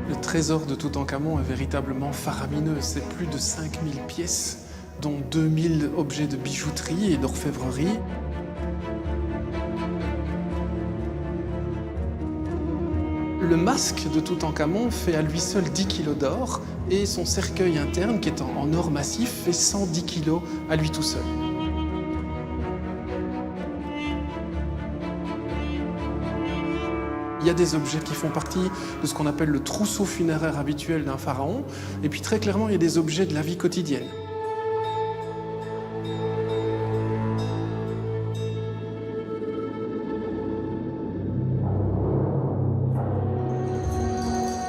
Le trésor de Toutankhamon est véritablement faramineux. C'est plus de 5000 pièces, dont 2000 objets de bijouterie et d'orfèvrerie. Le masque de Toutankhamon fait à lui seul 10 kg d'or et son cercueil interne, qui est en or massif, fait 110 kg à lui tout seul. Il y a des objets qui font partie de ce qu'on appelle le trousseau funéraire habituel d'un pharaon, et puis très clairement, il y a des objets de la vie quotidienne.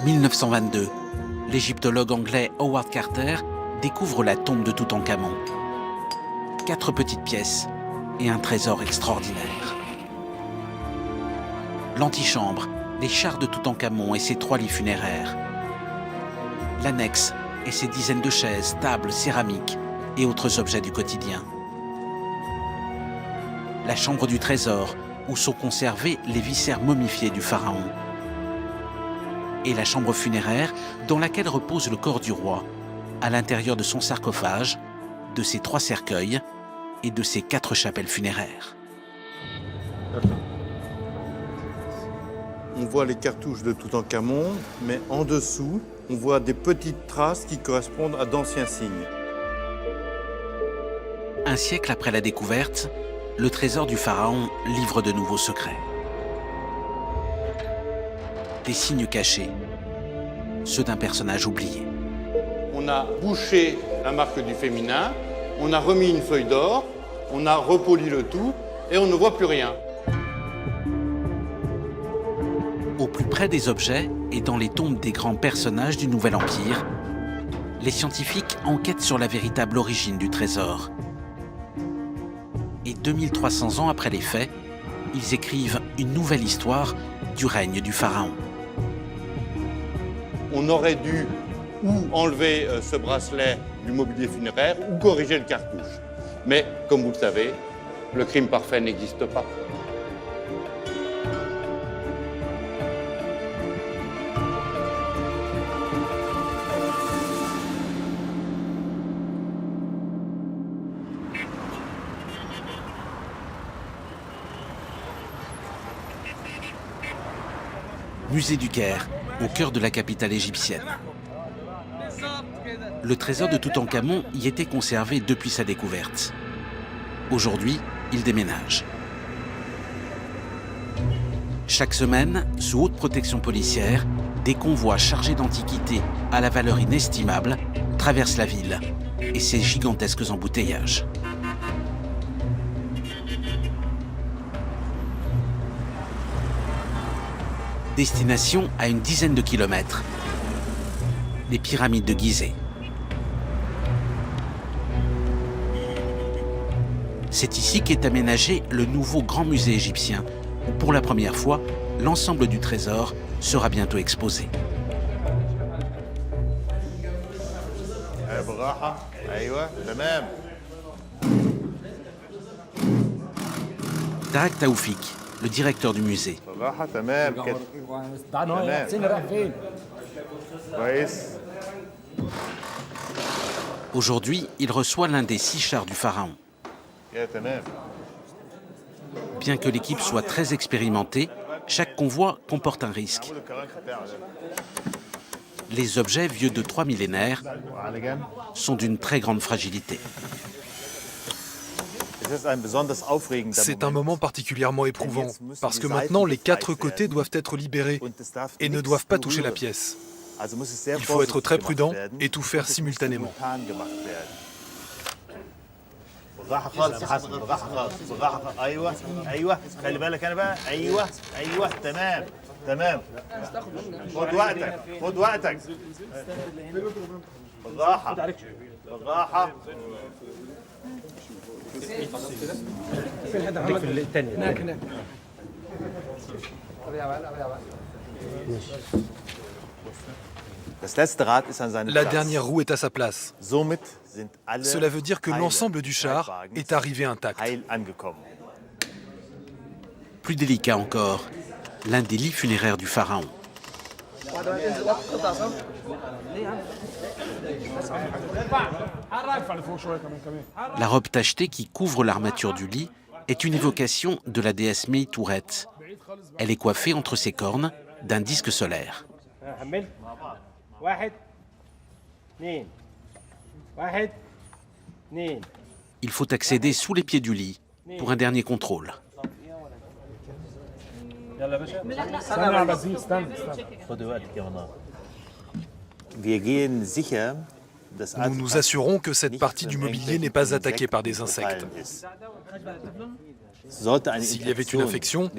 « 1922, l'égyptologue anglais Howard Carter découvre la tombe de Toutankhamon. 4 petites pièces et un trésor extraordinaire. L'antichambre, les chars de Toutankhamon et ses 3 lits funéraires. L'annexe et ses dizaines de chaises, tables, céramiques et autres objets du quotidien. La chambre du trésor, où sont conservés les viscères momifiés du pharaon. Et la chambre funéraire dans laquelle repose le corps du roi, à l'intérieur de son sarcophage, de ses 3 cercueils et de ses 4 chapelles funéraires. On voit les cartouches de Toutankhamon, mais en dessous, on voit des petites traces qui correspondent à d'anciens signes. Un siècle après la découverte, le trésor du pharaon livre de nouveaux secrets. Des signes cachés, ceux d'un personnage oublié. On a bouché la marque du féminin, on a remis une feuille d'or, on a repoli le tout et on ne voit plus rien. Au plus près des objets et dans les tombes des grands personnages du Nouvel Empire, les scientifiques enquêtent sur la véritable origine du trésor. Et 2300 ans après les faits, ils écrivent une nouvelle histoire du règne du pharaon. On aurait dû ou enlever ce bracelet du mobilier funéraire ou corriger le cartouche. Mais, comme vous le savez, le crime parfait n'existe pas. Musée du Caire, au cœur de la capitale égyptienne. Le trésor de Toutankhamon y était conservé depuis sa découverte. Aujourd'hui, il déménage. Chaque semaine, sous haute protection policière, des convois chargés d'antiquités à la valeur inestimable traversent la ville et ses gigantesques embouteillages. Destination à une dizaine de kilomètres, les pyramides de Gizeh. C'est ici qu'est aménagé le nouveau grand musée égyptien, où pour la première fois, l'ensemble du trésor sera bientôt exposé. Tarek Taoufik, le directeur du musée. Aujourd'hui, il reçoit l'un des 6 chars du pharaon. Bien que l'équipe soit très expérimentée, chaque convoi comporte un risque. Les objets vieux de 3 millénaires sont d'une très grande fragilité. C'est un moment particulièrement éprouvant, parce que maintenant les 4 côtés doivent être libérés et ne doivent pas toucher la pièce. Il faut être très prudent et tout faire simultanément. La dernière roue est à sa place. Cela veut dire que l'ensemble du char est arrivé intact. Plus délicat encore, l'un des lits funéraires du pharaon. La robe tachetée qui couvre l'armature du lit est une évocation de la déesse Meitouret. Elle est coiffée entre ses cornes d'un disque solaire. Il faut accéder sous les pieds du lit pour un dernier contrôle. Nous nous assurons que cette partie du mobilier n'est pas attaquée par des insectes. S'il y avait une infection,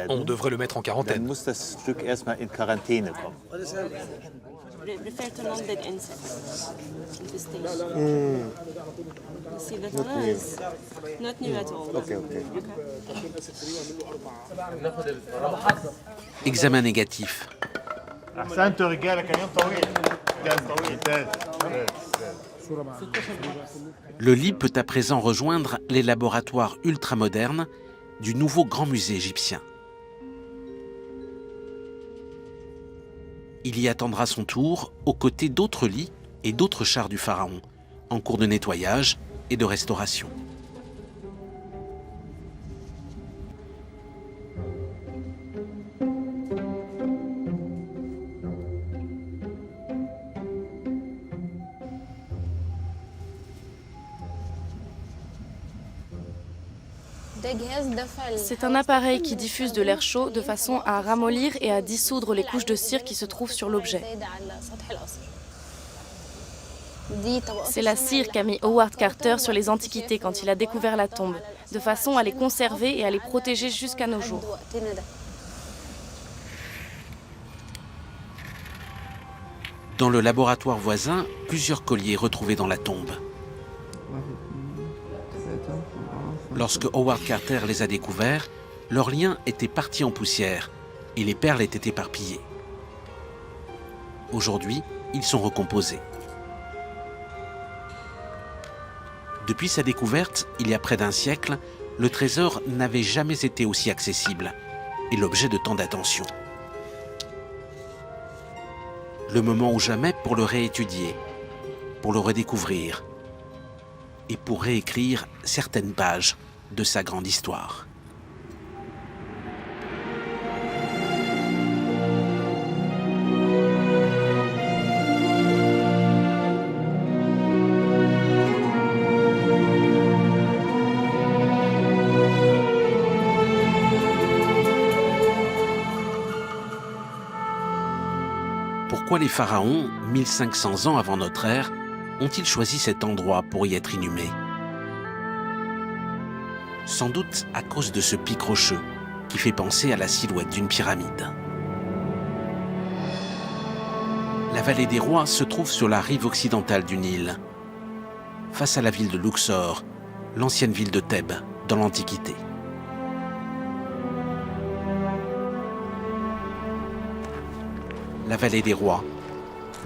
on devrait le mettre en quarantaine. Refer to non-dead insects at this stage. See, that one is not new at all. Examen négatif. Le lit peut à présent rejoindre les laboratoires ultramodernes du nouveau grand musée égyptien. Il y attendra son tour aux côtés d'autres lits et d'autres chars du pharaon, en cours de nettoyage et de restauration. C'est un appareil qui diffuse de l'air chaud de façon à ramollir et à dissoudre les couches de cire qui se trouvent sur l'objet. C'est la cire qu'a mis Howard Carter sur les antiquités quand il a découvert la tombe, de façon à les conserver et à les protéger jusqu'à nos jours. Dans le laboratoire voisin, plusieurs colliers retrouvés dans la tombe. Lorsque Howard Carter les a découverts, leurs liens étaient partis en poussière et les perles étaient éparpillées. Aujourd'hui, ils sont recomposés. Depuis sa découverte, il y a près d'un siècle, le trésor n'avait jamais été aussi accessible et l'objet de tant d'attention. Le moment ou jamais pour le réétudier, pour le redécouvrir et pour réécrire certaines pages de sa grande histoire. Pourquoi les pharaons, 1500 ans avant notre ère, ont-ils choisi cet endroit pour y être inhumés ? Sans doute à cause de ce pic rocheux qui fait penser à la silhouette d'une pyramide. La vallée des rois se trouve sur la rive occidentale du Nil, face à la ville de Luxor, l'ancienne ville de Thèbes dans l'Antiquité. La vallée des rois,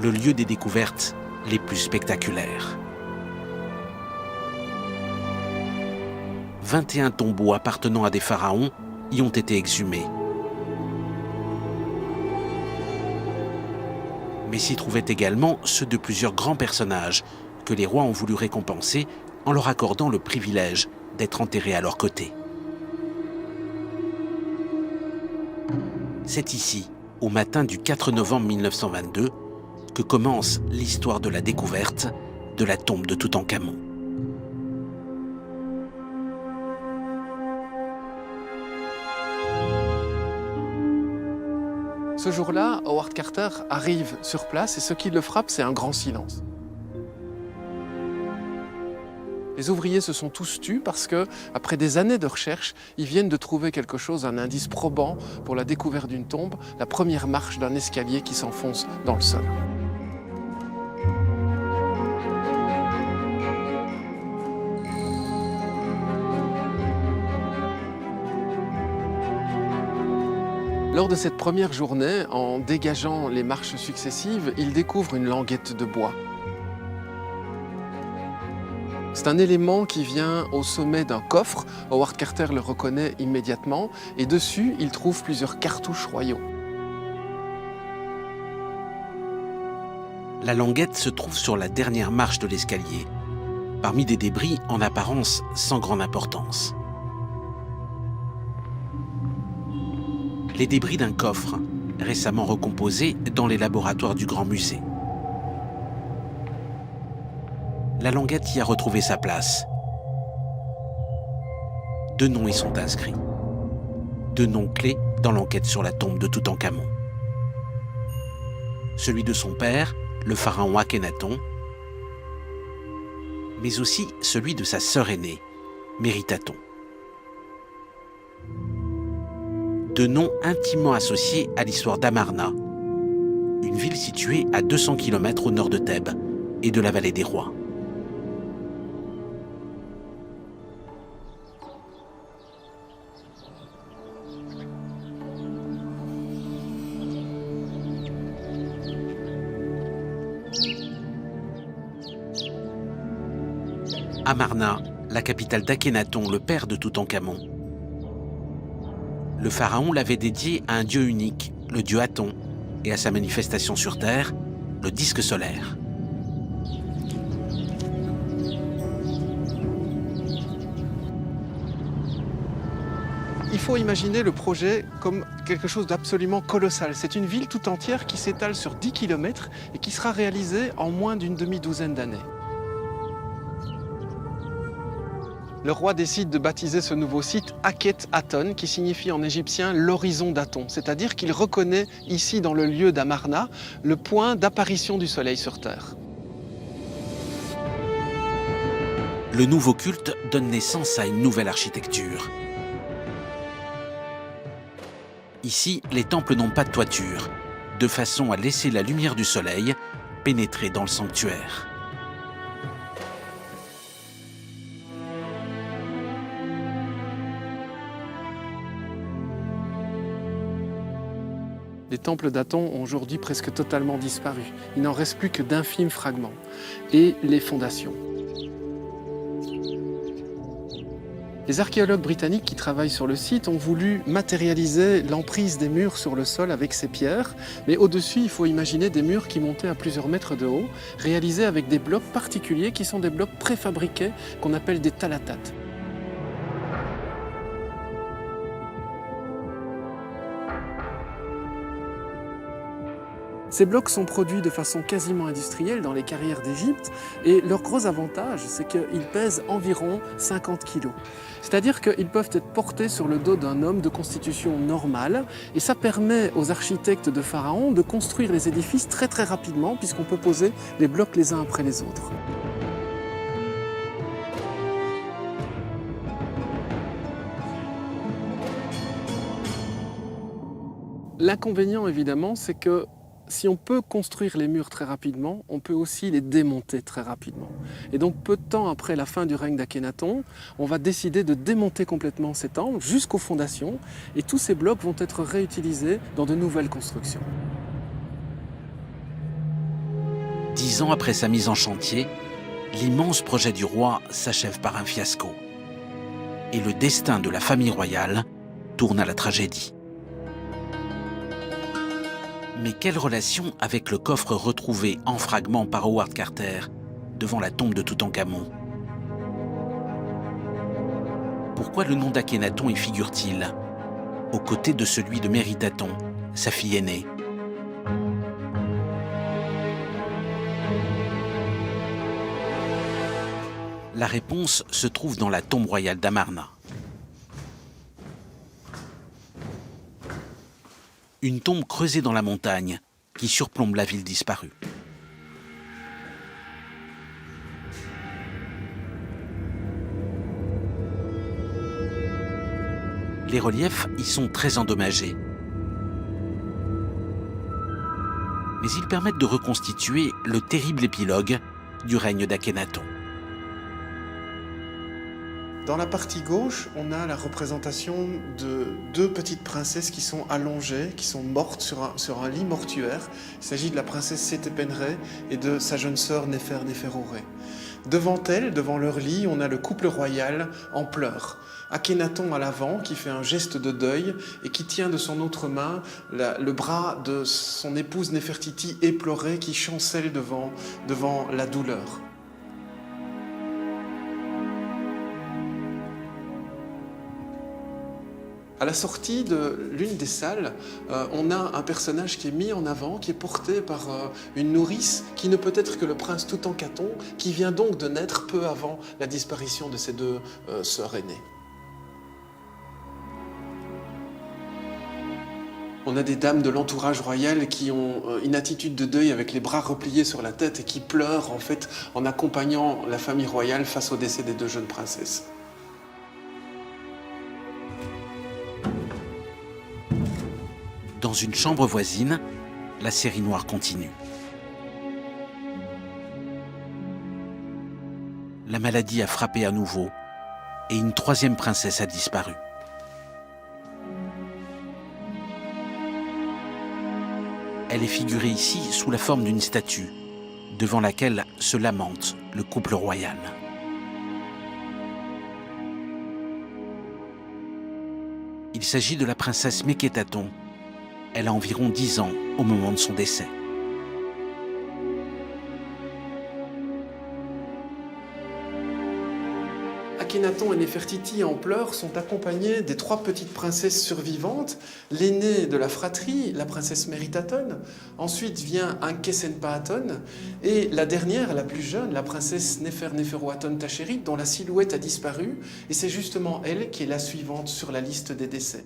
le lieu des découvertes les plus spectaculaires. 21 tombeaux appartenant à des pharaons y ont été exhumés. Mais s'y trouvaient également ceux de plusieurs grands personnages que les rois ont voulu récompenser en leur accordant le privilège d'être enterrés à leur côté. C'est ici, au matin du 4 novembre 1922, que commence l'histoire de la découverte de la tombe de Toutankhamon. Ce jour-là, Howard Carter arrive sur place et ce qui le frappe, c'est un grand silence. Les ouvriers se sont tous tus parce que, après des années de recherche, ils viennent de trouver quelque chose, un indice probant pour la découverte d'une tombe, la première marche d'un escalier qui s'enfonce dans le sol. Lors de cette première journée, en dégageant les marches successives, il découvre une languette de bois. C'est un élément qui vient au sommet d'un coffre. Howard Carter le reconnaît immédiatement et dessus, il trouve plusieurs cartouches royaux. La languette se trouve sur la dernière marche de l'escalier, parmi des débris en apparence sans grande importance. Les débris d'un coffre, récemment recomposé dans les laboratoires du Grand Musée. La languette y a retrouvé sa place. 2 noms y sont inscrits. 2 noms clés dans l'enquête sur la tombe de Toutankhamon. Celui de son père, le pharaon Akhenaton, mais aussi celui de sa sœur aînée, Méritaton. 2 noms intimement associés à l'histoire d'Amarna, une ville située à 200 km au nord de Thèbes et de la vallée des rois. Amarna, la capitale d'Akhenaton, le père de Toutankhamon. Le pharaon l'avait dédié à un dieu unique, le dieu Aton, et à sa manifestation sur Terre, le disque solaire. Il faut imaginer le projet comme quelque chose d'absolument colossal. C'est une ville tout entière qui s'étale sur 10 km et qui sera réalisée en moins d'une demi-douzaine d'années. Le roi décide de baptiser ce nouveau site Akhet-Aton, qui signifie en égyptien l'horizon d'Aton, c'est-à-dire qu'il reconnaît ici, dans le lieu d'Amarna, le point d'apparition du soleil sur Terre. Le nouveau culte donne naissance à une nouvelle architecture. Ici, les temples n'ont pas de toiture, de façon à laisser la lumière du soleil pénétrer dans le sanctuaire. Les temples d'Aton ont aujourd'hui presque totalement disparu. Il n'en reste plus que d'infimes fragments. Et les fondations. Les archéologues britanniques qui travaillent sur le site ont voulu matérialiser l'emprise des murs sur le sol avec ces pierres, mais au-dessus, il faut imaginer des murs qui montaient à plusieurs mètres de haut, réalisés avec des blocs particuliers qui sont des blocs préfabriqués qu'on appelle des talatates. Ces blocs sont produits de façon quasiment industrielle dans les carrières d'Égypte et leur gros avantage, c'est qu'ils pèsent environ 50 kg. C'est-à-dire qu'ils peuvent être portés sur le dos d'un homme de constitution normale et ça permet aux architectes de Pharaon de construire les édifices très très rapidement puisqu'on peut poser les blocs les uns après les autres. L'inconvénient évidemment, c'est que si on peut construire les murs très rapidement, on peut aussi les démonter très rapidement. Et donc peu de temps après la fin du règne d'Akhenaton, on va décider de démonter complètement ces temples jusqu'aux fondations et tous ces blocs vont être réutilisés dans de nouvelles constructions. 10 ans après sa mise en chantier, l'immense projet du roi s'achève par un fiasco. Et le destin de la famille royale tourne à la tragédie. Mais quelle relation avec le coffre retrouvé en fragments par Howard Carter devant la tombe de Toutankhamon? Pourquoi le nom d'Akhenaton y figure-t-il, aux côtés de celui de Méritaton, sa fille aînée? La réponse se trouve dans la tombe royale d'Amarna. Une tombe creusée dans la montagne qui surplombe la ville disparue. Les reliefs y sont très endommagés. Mais ils permettent de reconstituer le terrible épilogue du règne d'Akhenaton. Dans la partie gauche, on a la représentation de 2 petites princesses qui sont allongées, qui sont mortes sur un lit mortuaire. Il s'agit de la princesse Sétépenré et de sa jeune sœur Néfer-Néferhoré. Devant elles, devant leur lit, on a le couple royal en pleurs, Akhenaton à l'avant, qui fait un geste de deuil et qui tient de son autre main le bras de son épouse Néfertiti éplorée qui chancelle devant la douleur. À la sortie de l'une des salles, on a un personnage qui est mis en avant, qui est porté par une nourrice qui ne peut être que le prince Toutankhamon, qui vient donc de naître peu avant la disparition de ses deux sœurs aînées. On a des dames de l'entourage royal qui ont une attitude de deuil avec les bras repliés sur la tête et qui pleurent en fait en accompagnant la famille royale face au décès des deux jeunes princesses. Dans une chambre voisine, la série noire continue. La maladie a frappé à nouveau et une troisième princesse a disparu. Elle est figurée ici sous la forme d'une statue, devant laquelle se lamente le couple royal. Il s'agit de la princesse Mekhetaton. Elle a environ 10 ans au moment de son décès. Akhenaton et Néfertiti en pleurs sont accompagnés des 3 petites princesses survivantes, l'aînée de la fratrie, la princesse Meritaton, ensuite vient Ankhesenpaaton, et la dernière, la plus jeune, la princesse Neferuaton Tachérit, dont la silhouette a disparu, et c'est justement elle qui est la suivante sur la liste des décès.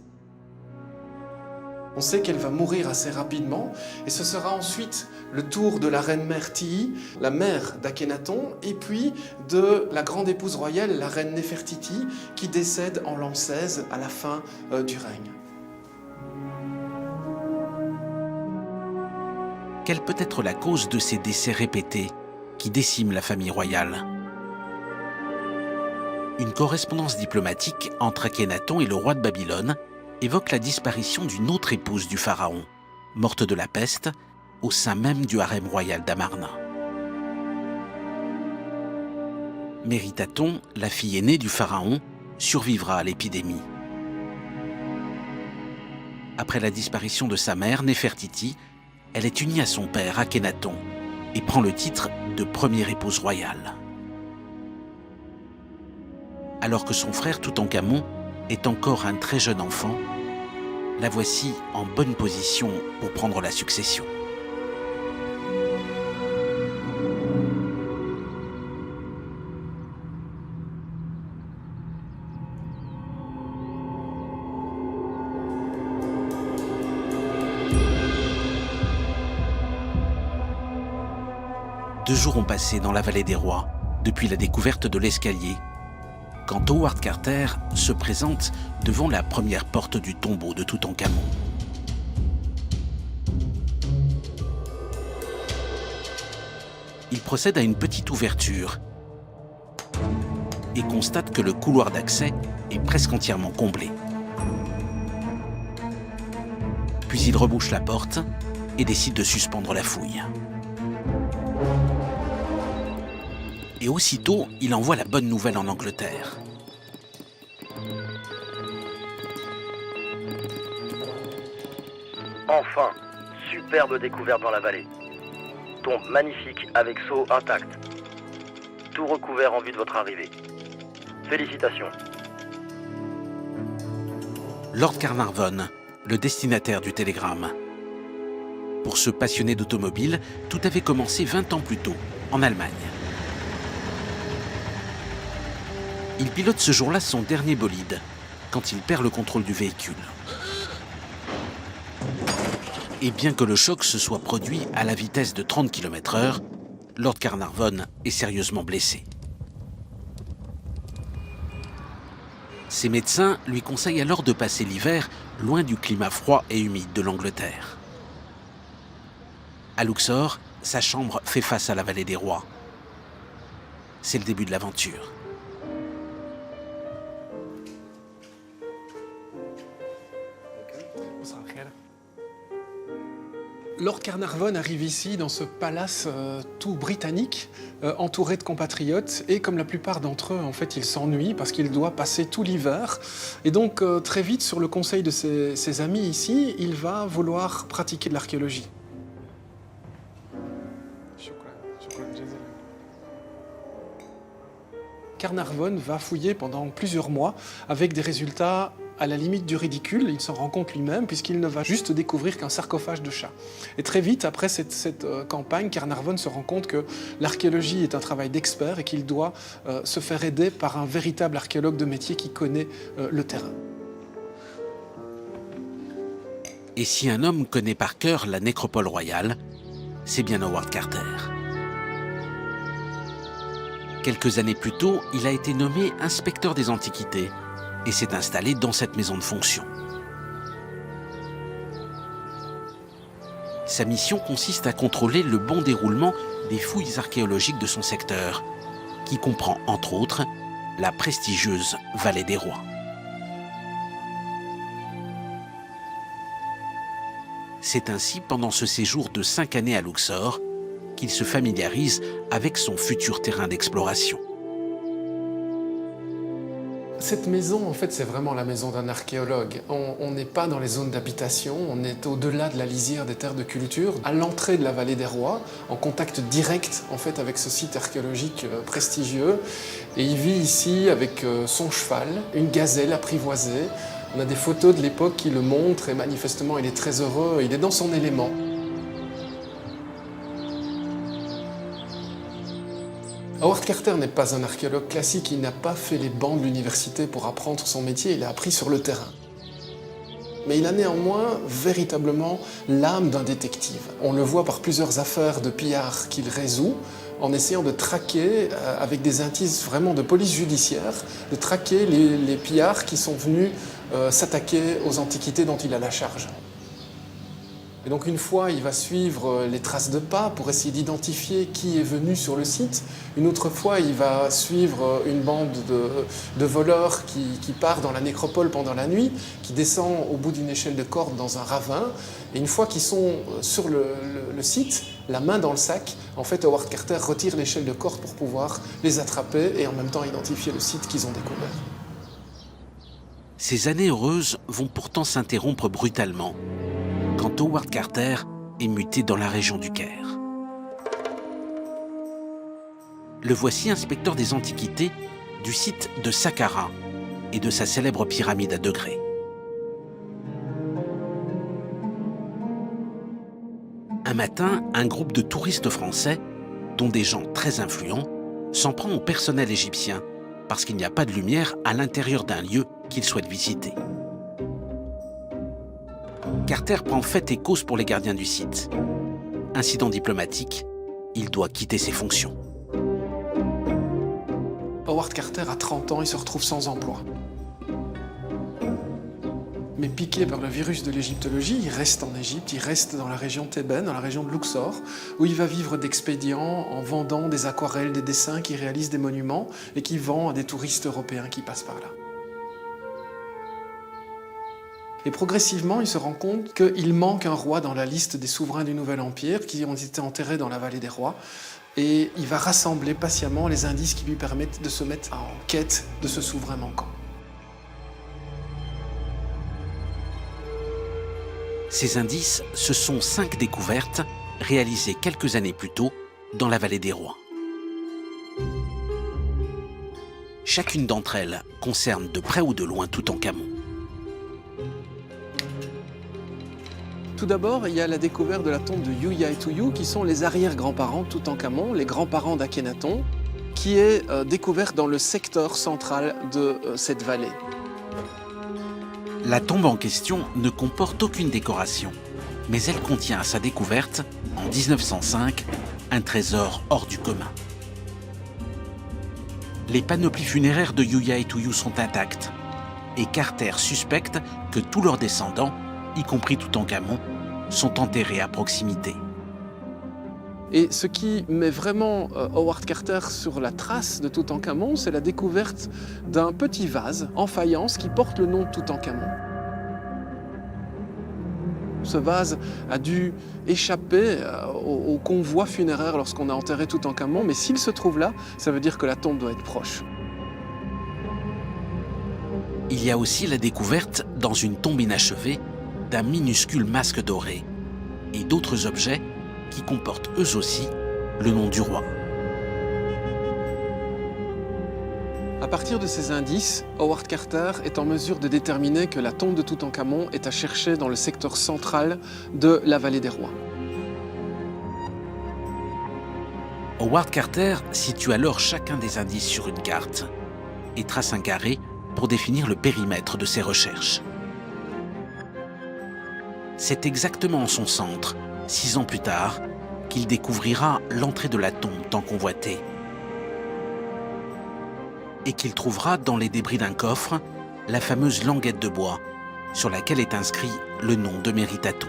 On sait qu'elle va mourir assez rapidement, et ce sera ensuite le tour de la reine-mère Tihi, la mère d'Akhenaton, et puis de la grande épouse royale, la reine Néfertiti, qui décède en l'an 16 à la fin du règne. Quelle peut être la cause de ces décès répétés qui déciment la famille royale? Une correspondance diplomatique entre Akhenaton et le roi de Babylone évoque la disparition d'une autre épouse du pharaon, morte de la peste, au sein même du harem royal d'Amarna. Meritaton, la fille aînée du pharaon, survivra à l'épidémie. Après la disparition de sa mère, Néfertiti, elle est unie à son père, Akhenaton, et prend le titre de première épouse royale. Alors que son frère Toutankhamon est encore un très jeune enfant, la voici en bonne position pour prendre la succession. Deux jours ont passé dans la vallée des rois depuis la découverte de l'escalier, quand Howard Carter se présente devant la première porte du tombeau de Toutankhamon. Il procède à une petite ouverture et constate que le couloir d'accès est presque entièrement comblé. Puis il rebouche la porte et décide de suspendre la fouille. Et aussitôt, il envoie la bonne nouvelle en Angleterre. Enfin, superbe découverte dans la vallée. Tombe magnifique avec seau intact. Tout recouvert en vue de votre arrivée. Félicitations. Lord Carnarvon, le destinataire du télégramme. Pour ce passionné d'automobile, tout avait commencé 20 ans plus tôt, en Allemagne. Il pilote ce jour-là son dernier bolide, quand il perd le contrôle du véhicule. Et bien que le choc se soit produit à la vitesse de 30 km/h, Lord Carnarvon est sérieusement blessé. Ses médecins lui conseillent alors de passer l'hiver loin du climat froid et humide de l'Angleterre. À Luxor, sa chambre fait face à la vallée des rois. C'est le début de l'aventure. Lord Carnarvon arrive ici dans ce palace tout britannique, entouré de compatriotes, et comme la plupart d'entre eux, en fait, il s'ennuie parce qu'il doit passer tout l'hiver. Et donc, très vite, sur le conseil de ses amis ici, il va vouloir pratiquer de l'archéologie. Carnarvon va fouiller pendant plusieurs mois avec des résultats à la limite du ridicule. Il s'en rend compte lui-même puisqu'il ne va juste découvrir qu'un sarcophage de chat. Et très vite, après cette campagne, Carnarvon se rend compte que l'archéologie est un travail d'expert et qu'il doit se faire aider par un véritable archéologue de métier qui connaît le terrain. Et si un homme connaît par cœur la nécropole royale, c'est bien Howard Carter. Quelques années plus tôt, il a été nommé inspecteur des antiquités et s'est installé dans cette maison de fonction. Sa mission consiste à contrôler le bon déroulement des fouilles archéologiques de son secteur, qui comprend entre autres la prestigieuse Vallée des Rois. C'est ainsi, pendant ce séjour de 5 années à Luxor, qu'il se familiarise avec son futur terrain d'exploration. Cette maison, en fait, c'est vraiment la maison d'un archéologue. On n'est pas dans les zones d'habitation, on est au-delà de la lisière des terres de culture, à l'entrée de la Vallée des Rois, en contact direct, en fait, avec ce site archéologique prestigieux. Et il vit ici avec son cheval, une gazelle apprivoisée. On a des photos de l'époque qui le montrent et manifestement, il est très heureux, il est dans son élément. Howard Carter n'est pas un archéologue classique, il n'a pas fait les bancs de l'université pour apprendre son métier, il a appris sur le terrain. Mais il a néanmoins véritablement l'âme d'un détective. On le voit par plusieurs affaires de pillards qu'il résout, en essayant de traquer, avec des indices vraiment de police judiciaire, de traquer les pillards qui sont venus s'attaquer aux antiquités dont il a la charge. Et donc une fois, il va suivre les traces de pas pour essayer d'identifier qui est venu sur le site. Une autre fois, il va suivre une bande de voleurs qui part dans la nécropole pendant la nuit, qui descend au bout d'une échelle de corde dans un ravin. Et une fois qu'ils sont sur le site, la main dans le sac, en fait, Howard Carter retire l'échelle de corde pour pouvoir les attraper et en même temps identifier le site qu'ils ont découvert. Ces années heureuses vont pourtant s'interrompre brutalement quand Howard Carter est muté dans la région du Caire. Le voici inspecteur des antiquités du site de Saqqara et de sa célèbre pyramide à degrés. Un matin, un groupe de touristes français, dont des gens très influents, s'en prend au personnel égyptien parce qu'il n'y a pas de lumière à l'intérieur d'un lieu qu'ils souhaitent visiter. Carter prend fait et cause pour les gardiens du site. Incident diplomatique, il doit quitter ses fonctions. Howard Carter a 30 ans, il se retrouve sans emploi. Mais piqué par le virus de l'égyptologie, il reste en Égypte, il reste dans la région thébaine, dans la région de Luxor, où il va vivre d'expédients en vendant des aquarelles, des dessins qui réalisent des monuments et qui vend à des touristes européens qui passent par là. Et progressivement, il se rend compte qu'il manque un roi dans la liste des souverains du Nouvel Empire qui ont été enterrés dans la Vallée des Rois. Et il va rassembler patiemment les indices qui lui permettent de se mettre en quête de ce souverain manquant. Ces indices, ce sont 5 découvertes réalisées quelques années plus tôt dans la Vallée des Rois. Chacune d'entre elles concerne de près ou de loin Toutankhamon. Tout d'abord, il y a la découverte de la tombe de Yuyaituyu, qui sont les arrière-grands-parents de Toutankhamon, les grands-parents d'Akhenaton, qui est découverte dans le secteur central de cette vallée. La tombe en question ne comporte aucune décoration, mais elle contient à sa découverte, en 1905, un trésor hors du commun. Les panoplies funéraires de Yuyaituyu sont intactes, et Carter suspecte que tous leurs descendants, y compris Toutankhamon, sont enterrés à proximité. Et ce qui met vraiment Howard Carter sur la trace de Toutankhamon, c'est la découverte d'un petit vase en faïence qui porte le nom de Toutankhamon. Ce vase a dû échapper au convoi funéraire lorsqu'on a enterré Toutankhamon, mais s'il se trouve là, ça veut dire que la tombe doit être proche. Il y a aussi la découverte, dans une tombe inachevée, d'un minuscule masque doré et d'autres objets qui comportent eux aussi le nom du roi. À partir de ces indices, Howard Carter est en mesure de déterminer que la tombe de Toutankhamon est à chercher dans le secteur central de la vallée des rois. Howard Carter situe alors chacun des indices sur une carte et trace un carré pour définir le périmètre de ses recherches. C'est exactement en son centre, 6 ans plus tard, qu'il découvrira l'entrée de la tombe tant convoitée et qu'il trouvera dans les débris d'un coffre la fameuse languette de bois sur laquelle est inscrit le nom de Meritaton.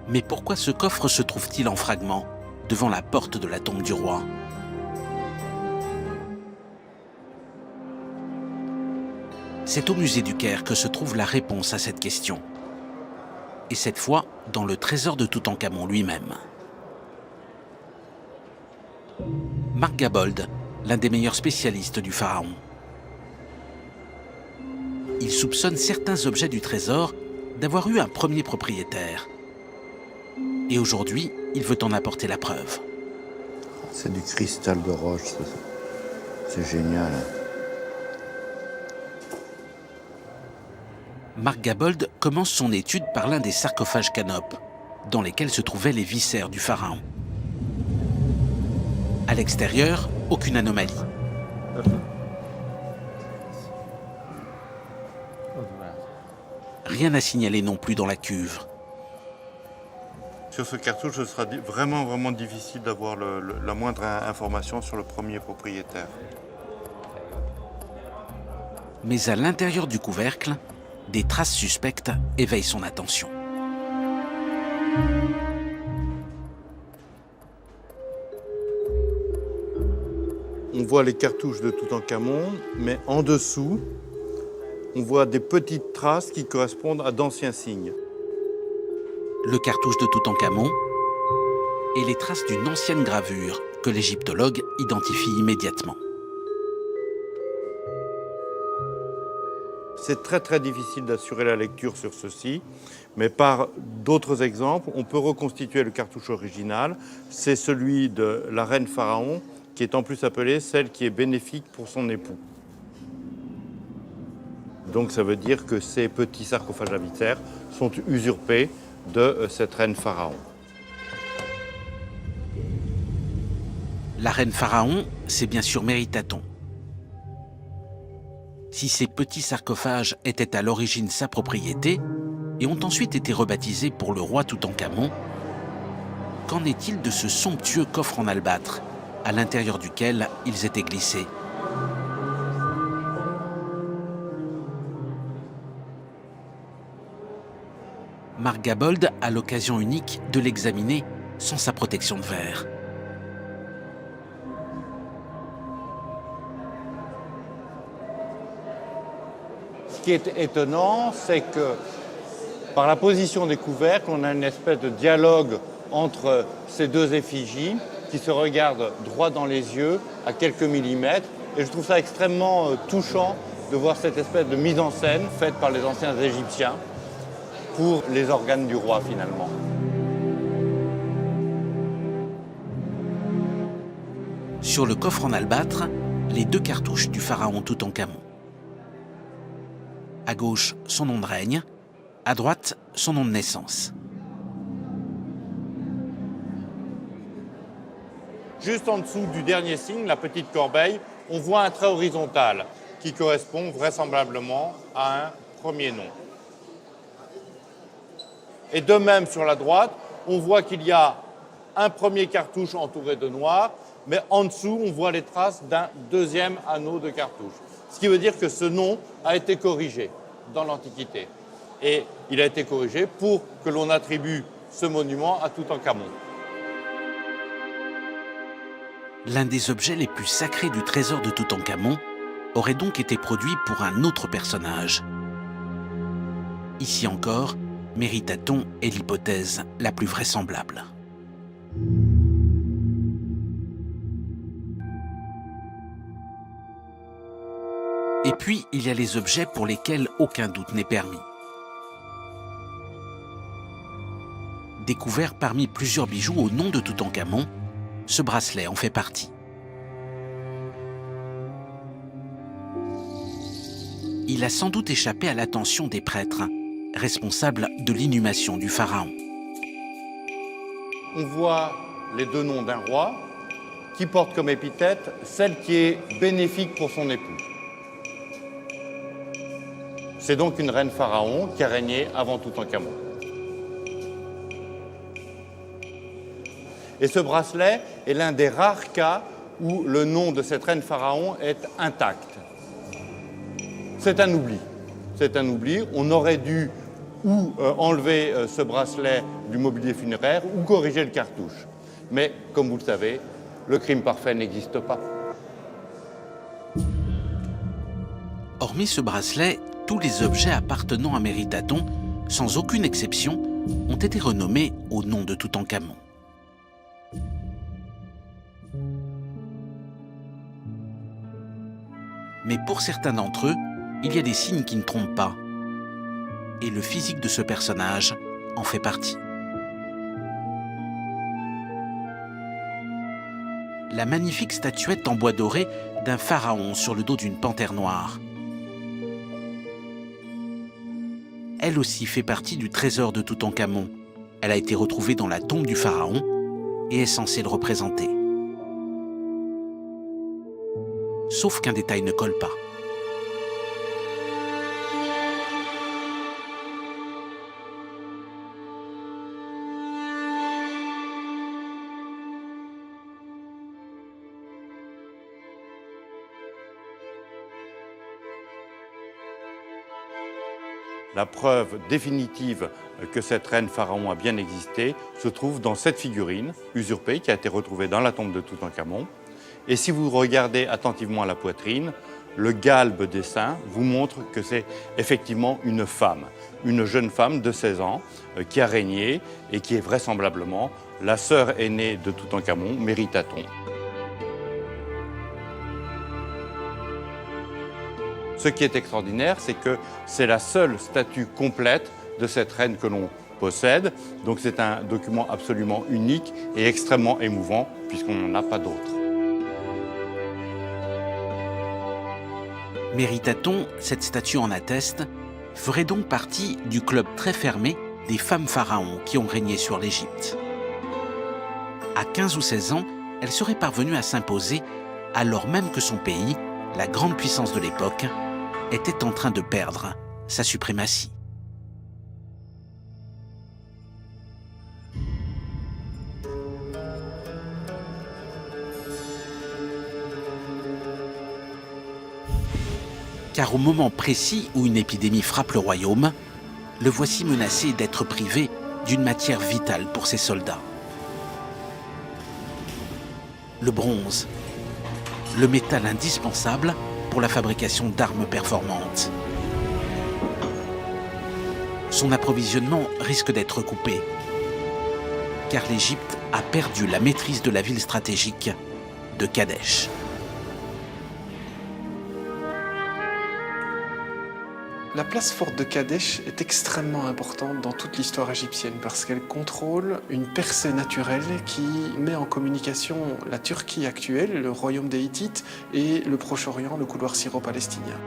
Mais pourquoi ce coffre se trouve-t-il en fragments devant la porte de la tombe du roi ? C'est au musée du Caire que se trouve la réponse à cette question. Et cette fois, dans le trésor de Toutankhamon lui-même. Mark Gabold, l'un des meilleurs spécialistes du pharaon. Il soupçonne certains objets du trésor d'avoir eu un premier propriétaire. Et aujourd'hui, il veut en apporter la preuve. C'est du cristal de roche, c'est génial. Mark Gabold commence son étude par l'un des sarcophages Canopes, dans lesquels se trouvaient les viscères du pharaon. À l'extérieur, aucune anomalie. Rien à signaler non plus dans la cuve. Sur ce cartouche, ce sera vraiment difficile d'avoir la moindre information sur le premier propriétaire. Mais à l'intérieur du couvercle, des traces suspectes éveillent son attention. On voit les cartouches de Toutankhamon, mais en dessous, on voit des petites traces qui correspondent à d'anciens signes. Le cartouche de Toutankhamon et les traces d'une ancienne gravure que l'égyptologue identifie immédiatement. C'est très difficile d'assurer la lecture sur ceci, mais par d'autres exemples, on peut reconstituer le cartouche original. C'est celui de la reine Pharaon, qui est en plus appelée celle qui est bénéfique pour son époux. Donc ça veut dire que ces petits sarcophages à viscères sont usurpés de cette reine Pharaon. La reine Pharaon, c'est bien sûr Meritaton. Si ces petits sarcophages étaient à l'origine sa propriété et ont ensuite été rebaptisés pour le roi Toutankhamon, qu'en est-il de ce somptueux coffre en albâtre à l'intérieur duquel ils étaient glissés ? Mark Gabold a l'occasion unique de l'examiner sans sa protection de verre. Ce qui est étonnant, c'est que par la position des couvercles, on a une espèce de dialogue entre ces deux effigies qui se regardent droit dans les yeux à quelques millimètres. Et je trouve ça extrêmement touchant de voir cette espèce de mise en scène faite par les anciens Égyptiens pour les organes du roi finalement. Sur le coffre en albâtre, les deux cartouches du pharaon Toutankhamon. À gauche, son nom de règne, à droite, son nom de naissance. Juste en dessous du dernier signe, la petite corbeille, on voit un trait horizontal qui correspond vraisemblablement à un premier nom. Et de même, sur la droite, on voit qu'il y a un premier cartouche entouré de noir, mais en dessous, on voit les traces d'un deuxième anneau de cartouche. Ce qui veut dire que ce nom a été corrigé dans l'Antiquité. Et il a été corrigé pour que l'on attribue ce monument à Toutankhamon. L'un des objets les plus sacrés du trésor de Toutankhamon aurait donc été produit pour un autre personnage, Ici encore, Méritaton est l'hypothèse la plus vraisemblable. Et puis, il y a les objets pour lesquels aucun doute n'est permis. Découvert parmi plusieurs bijoux au nom de Toutankhamon, ce bracelet en fait partie. Il a sans doute échappé à l'attention des prêtres, responsables de l'inhumation du pharaon. On voit les deux noms d'un roi qui porte comme épithète celle qui est bénéfique pour son époux. C'est donc une reine pharaon qui a régné avant Toutankhamon. Et ce bracelet est l'un des rares cas où le nom de cette reine pharaon est intact. C'est un oubli. C'est un oubli. On aurait dû ou enlever ce bracelet du mobilier funéraire ou corriger le cartouche. Mais, comme vous le savez, le crime parfait n'existe pas. Hormis ce bracelet, tous les objets appartenant à Méritaton, sans aucune exception, ont été renommés au nom de Toutankhamon. Mais pour certains d'entre eux, il y a des signes qui ne trompent pas. Et le physique de ce personnage en fait partie. La magnifique statuette en bois doré d'un pharaon sur le dos d'une panthère noire. Elle aussi fait partie du trésor de Toutankhamon. Elle a été retrouvée dans la tombe du pharaon et est censée le représenter. Sauf qu'un détail ne colle pas. La preuve définitive que cette reine pharaon a bien existé se trouve dans cette figurine usurpée qui a été retrouvée dans la tombe de Toutankhamon. Et si vous regardez attentivement la poitrine, le galbe des seins vous montre que c'est effectivement une femme, une jeune femme de 16 ans qui a régné et qui est vraisemblablement la sœur aînée de Toutankhamon, Méritaton. Ce qui est extraordinaire, c'est que c'est la seule statue complète de cette reine que l'on possède. Donc c'est un document absolument unique et extrêmement émouvant, puisqu'on n'en a pas d'autre. Méritaton, cette statue en atteste, ferait donc partie du club très fermé des femmes pharaons qui ont régné sur l'Égypte. À 15 ou 16 ans, elle serait parvenue à s'imposer, alors même que son pays, la grande puissance de l'époque, était en train de perdre sa suprématie. Car au moment précis où une épidémie frappe le royaume, le voici menacé d'être privé d'une matière vitale pour ses soldats. Le bronze, le métal indispensable pour la fabrication d'armes performantes. Son approvisionnement risque d'être coupé, car l'Égypte a perdu la maîtrise de la ville stratégique de Kadesh. La place forte de Kadesh est extrêmement importante dans toute l'histoire égyptienne parce qu'elle contrôle une percée naturelle qui met en communication la Turquie actuelle, le royaume des Hittites et le Proche-Orient, le couloir syro-palestinien.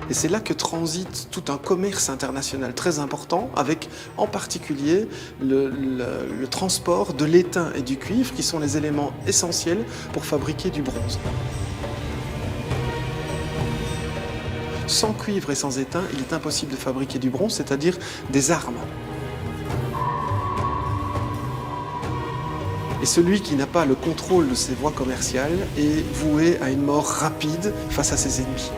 Et c'est là que transite tout un commerce international très important, avec en particulier le transport de l'étain et du cuivre, qui sont les éléments essentiels pour fabriquer du bronze. Sans cuivre et sans étain, il est impossible de fabriquer du bronze, c'est-à-dire des armes. Et celui qui n'a pas le contrôle de ses voies commerciales est voué à une mort rapide face à ses ennemis.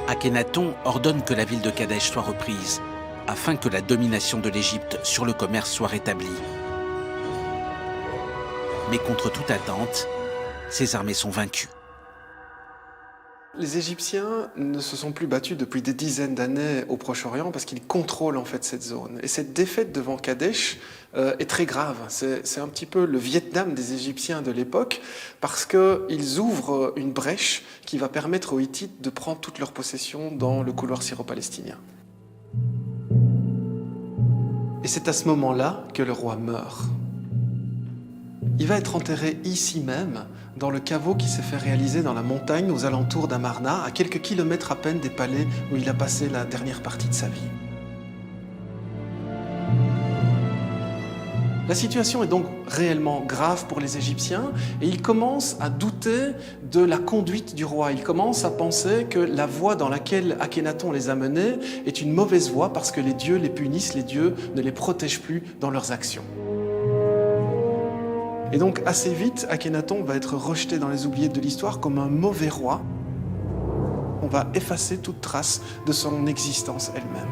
Akhenaton ordonne que la ville de Kadesh soit reprise, afin que la domination de l'Égypte sur le commerce soit rétablie. Mais contre toute attente, ses armées sont vaincues. Les Égyptiens ne se sont plus battus depuis des dizaines d'années au Proche-Orient parce qu'ils contrôlent en fait cette zone. Et cette défaite devant Kadesh est très grave. C'est un petit peu le Vietnam des Égyptiens de l'époque parce qu'ils ouvrent une brèche qui va permettre aux Hittites de prendre toutes leurs possessions dans le couloir syro-palestinien. Et c'est à ce moment-là que le roi meurt. Il va être enterré ici même, dans le caveau qui s'est fait réaliser dans la montagne aux alentours d'Amarna, à quelques kilomètres à peine des palais où il a passé la dernière partie de sa vie. La situation est donc réellement grave pour les Égyptiens et ils commencent à douter de la conduite du roi. Ils commencent à penser que la voie dans laquelle Akhénaton les a menés est une mauvaise voie parce que les dieux les punissent, les dieux ne les protègent plus dans leurs actions. Et donc assez vite, Akhénaton va être rejeté dans les oubliettes de l'histoire comme un mauvais roi. On va effacer toute trace de son existence elle-même.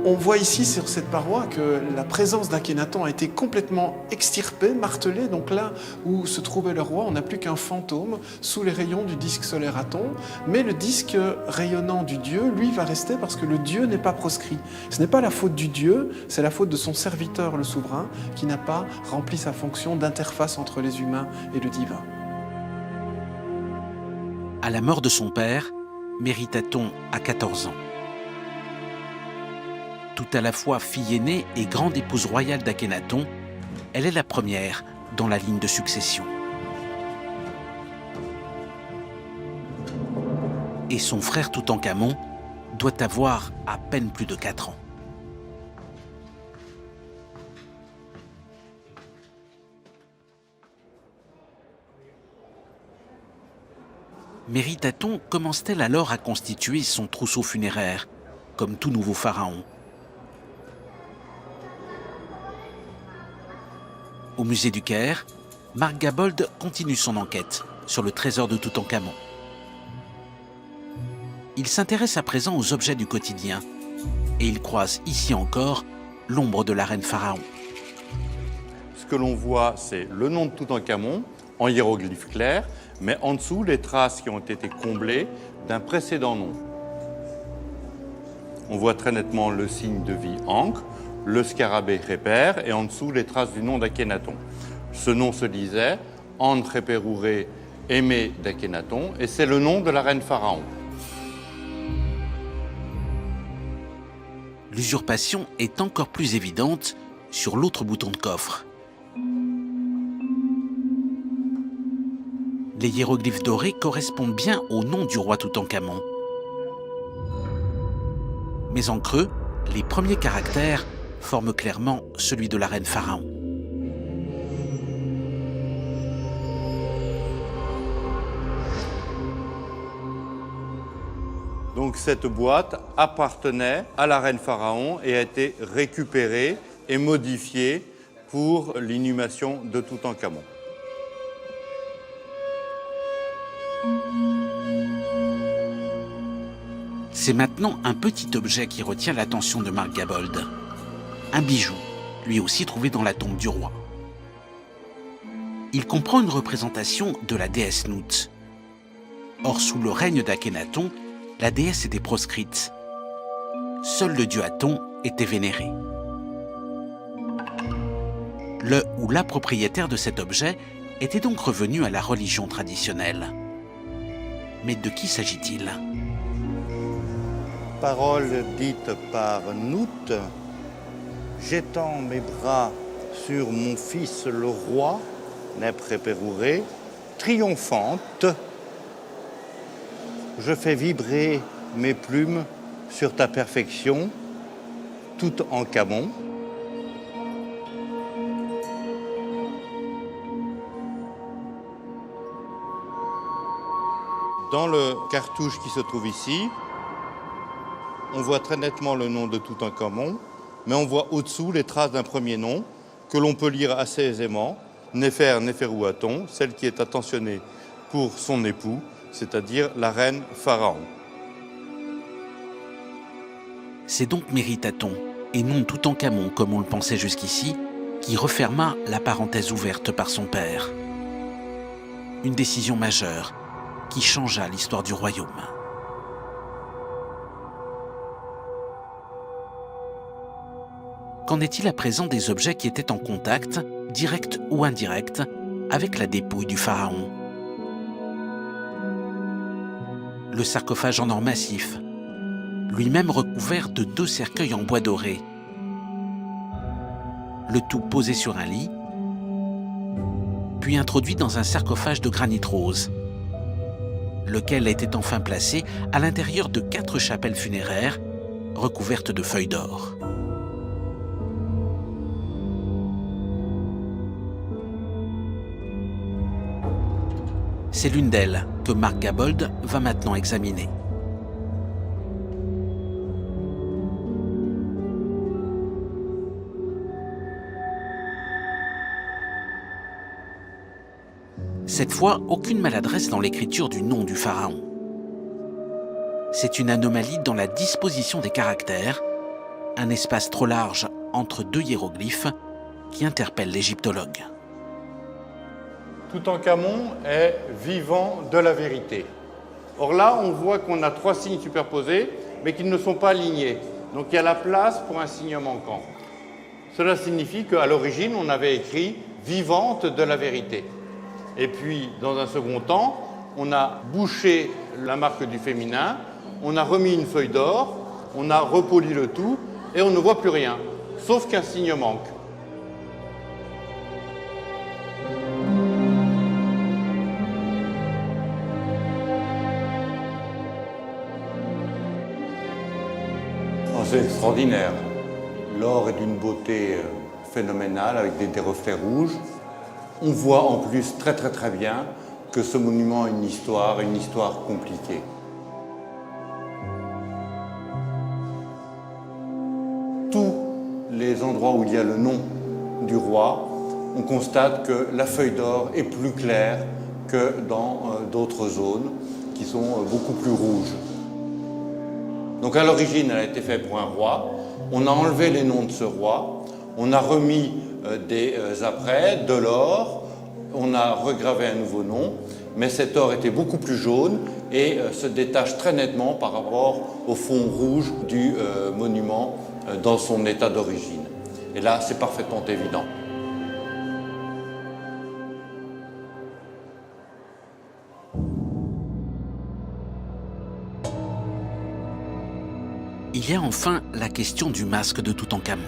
On voit ici sur cette paroi que la présence d'Akhénaton a été complètement extirpée, martelée. Donc là où se trouvait le roi, on n'a plus qu'un fantôme sous les rayons du disque solaire Aton. Mais le disque rayonnant du dieu, lui, va rester parce que le dieu n'est pas proscrit. Ce n'est pas la faute du dieu, c'est la faute de son serviteur, le souverain, qui n'a pas rempli sa fonction d'interface entre les humains et le divin. À la mort de son père, Mérithaton a 14 ans. Tout à la fois fille aînée et grande épouse royale d'Akhénaton, elle est la première dans la ligne de succession. Et son frère Toutankhamon doit avoir à peine plus de 4 ans. Mérithaton commence-t-elle alors à constituer son trousseau funéraire, comme tout nouveau pharaon? Au musée du Caire, Marc Gabold continue son enquête sur le trésor de Toutankhamon. Il s'intéresse à présent aux objets du quotidien et il croise ici encore l'ombre de la reine Pharaon. Ce que l'on voit, c'est le nom de Toutankhamon en hiéroglyphe clair, mais en dessous, les traces qui ont été comblées d'un précédent nom. On voit très nettement le signe de vie Ankh, le scarabée Khépère et en dessous les traces du nom d'Akhénaton. Ce nom se disait An-Khépérouré, aimé d'Akhénaton, et c'est le nom de la reine Pharaon. L'usurpation est encore plus évidente sur l'autre bouton de coffre. Les hiéroglyphes dorés correspondent bien au nom du roi Toutankhamon. Mais en creux, les premiers caractères forment clairement celui de la reine Pharaon. Donc cette boîte appartenait à la reine Pharaon et a été récupérée et modifiée pour l'inhumation de Toutankhamon. C'est maintenant un petit objet qui retient l'attention de Marc Gabold. Un bijou, lui aussi trouvé dans la tombe du roi. Il comprend une représentation de la déesse Nout. Or, sous le règne d'Akhénaton, la déesse était proscrite. Seul le dieu Aton était vénéré. Le ou la propriétaire de cet objet était donc revenu à la religion traditionnelle. Mais de qui s'agit-il ? Parole dite par Nout. J'étends mes bras sur mon fils le roi, Neb-Khépérouré, triomphante. Je fais vibrer mes plumes sur ta perfection, Toutankhamon. Dans le cartouche qui se trouve ici, on voit très nettement le nom de Toutankhamon, mais on voit au-dessous les traces d'un premier nom que l'on peut lire assez aisément, Néfer Néferuaton, celle qui est attentionnée pour son époux, c'est-à-dire la reine Pharaon. C'est donc Méritaton, et non Toutankhamon comme on le pensait jusqu'ici, qui referma la parenthèse ouverte par son père. Une décision majeure qui changea l'histoire du royaume. Qu'en est-il à présent des objets qui étaient en contact, direct ou indirect, avec la dépouille du pharaon? Le sarcophage en or massif, lui-même recouvert de 2 cercueils en bois doré. Le tout posé sur un lit, puis introduit dans un sarcophage de granit rose, lequel était enfin placé à l'intérieur de 4 chapelles funéraires recouvertes de feuilles d'or. C'est l'une d'elles que Marc Gabold va maintenant examiner. Cette fois, aucune maladresse dans l'écriture du nom du pharaon. C'est une anomalie dans la disposition des caractères, un espace trop large entre 2 hiéroglyphes qui interpelle l'égyptologue. Toutankhamon est vivant de la vérité. Or là, on voit qu'on a 3 signes superposés, mais qui ne sont pas alignés. Donc il y a la place pour un signe manquant. Cela signifie qu'à l'origine, on avait écrit « vivante de la vérité ». Et puis, dans un second temps, on a bouché la marque du féminin, on a remis une feuille d'or, on a repoli le tout, et on ne voit plus rien, sauf qu'un signe manque. C'est extraordinaire. L'or est d'une beauté phénoménale, avec des reflets rouges. On voit en plus très bien que ce monument a une histoire compliquée. Tous les endroits où il y a le nom du roi, on constate que la feuille d'or est plus claire que dans d'autres zones qui sont beaucoup plus rouges. Donc à l'origine, elle a été faite pour un roi. On a enlevé les noms de ce roi. On a remis des apprêts, de l'or. On a regravé un nouveau nom. Mais cet or était beaucoup plus jaune et se détache très nettement par rapport au fond rouge du monument dans son état d'origine. Et là, c'est parfaitement évident. Il y a enfin la question du masque de Toutankhamon.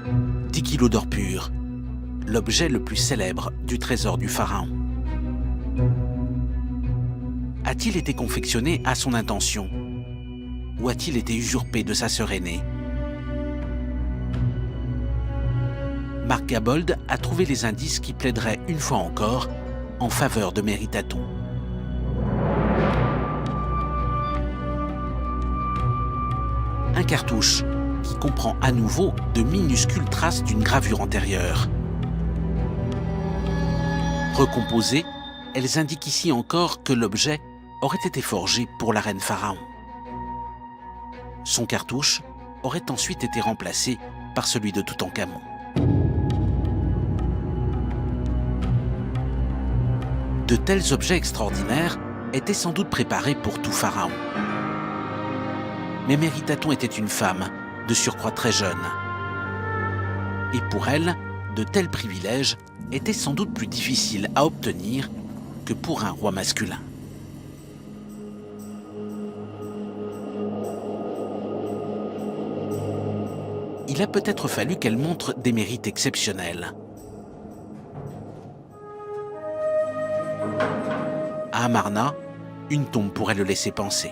« 10 kilos d'or pur, l'objet le plus célèbre du trésor du pharaon. A-t-il été confectionné à son intention ou a-t-il été usurpé de sa sœur aînée? Marc Gabold a trouvé les indices qui plaideraient une fois encore en faveur de Méritaton. Un cartouche qui comprend à nouveau de minuscules traces d'une gravure antérieure. Recomposées, elles indiquent ici encore que l'objet aurait été forgé pour la reine Pharaon. Son cartouche aurait ensuite été remplacé par celui de Toutankhamon. De tels objets extraordinaires étaient sans doute préparés pour tout pharaon. Mais Méritaton était une femme, de surcroît très jeune. Et pour elle, de tels privilèges étaient sans doute plus difficiles à obtenir que pour un roi masculin. Il a peut-être fallu qu'elle montre des mérites exceptionnels. À Amarna, une tombe pourrait le laisser penser.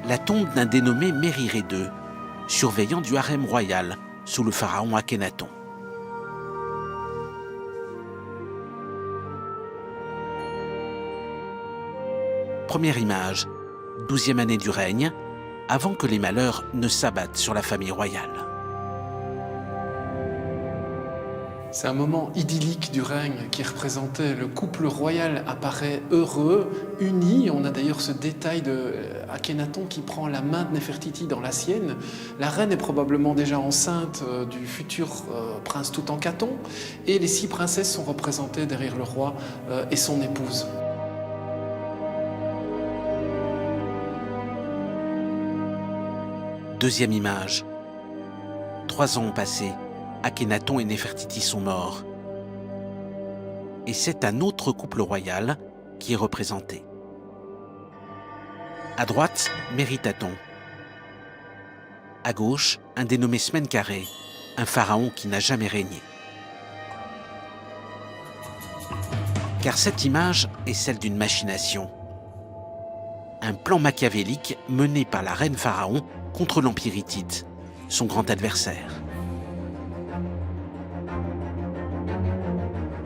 La tombe d'un dénommé Mérirée II, surveillant du harem royal sous le pharaon Akhénaton. Première image, 12e année du règne, avant que les malheurs ne s'abattent sur la famille royale. C'est un moment idyllique du règne qui représentait le couple royal apparaît heureux, uni. On a d'ailleurs ce détail de Akhenaton qui prend la main de Néfertiti dans la sienne. La reine est probablement déjà enceinte du futur prince Toutankhamon et les 6 princesses sont représentées derrière le roi et son épouse. Deuxième image. 3 ans ont passé. Akhenaton et Néfertiti sont morts. Et c'est un autre couple royal qui est représenté. À droite, Méritaton. À gauche, un dénommé Smenkhare, un pharaon qui n'a jamais régné. Car cette image est celle d'une machination. Un plan machiavélique mené par la reine pharaon contre l'Empire hittite, son grand adversaire.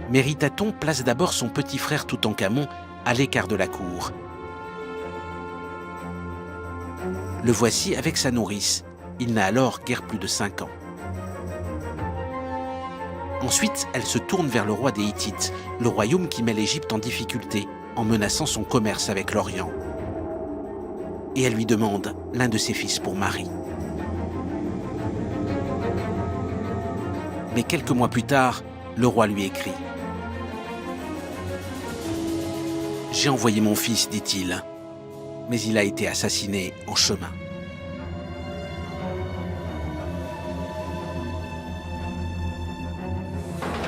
Méritaton place d'abord son petit frère Toutankhamon à l'écart de la cour. Le voici avec sa nourrice. Il n'a alors guère plus de 5 ans. Ensuite, elle se tourne vers le roi des Hittites, le royaume qui met l'Égypte en difficulté en menaçant son commerce avec l'Orient. Et elle lui demande l'un de ses fils pour mari. Mais quelques mois plus tard, le roi lui écrit. « J'ai envoyé mon fils, dit-il, mais il a été assassiné en chemin. »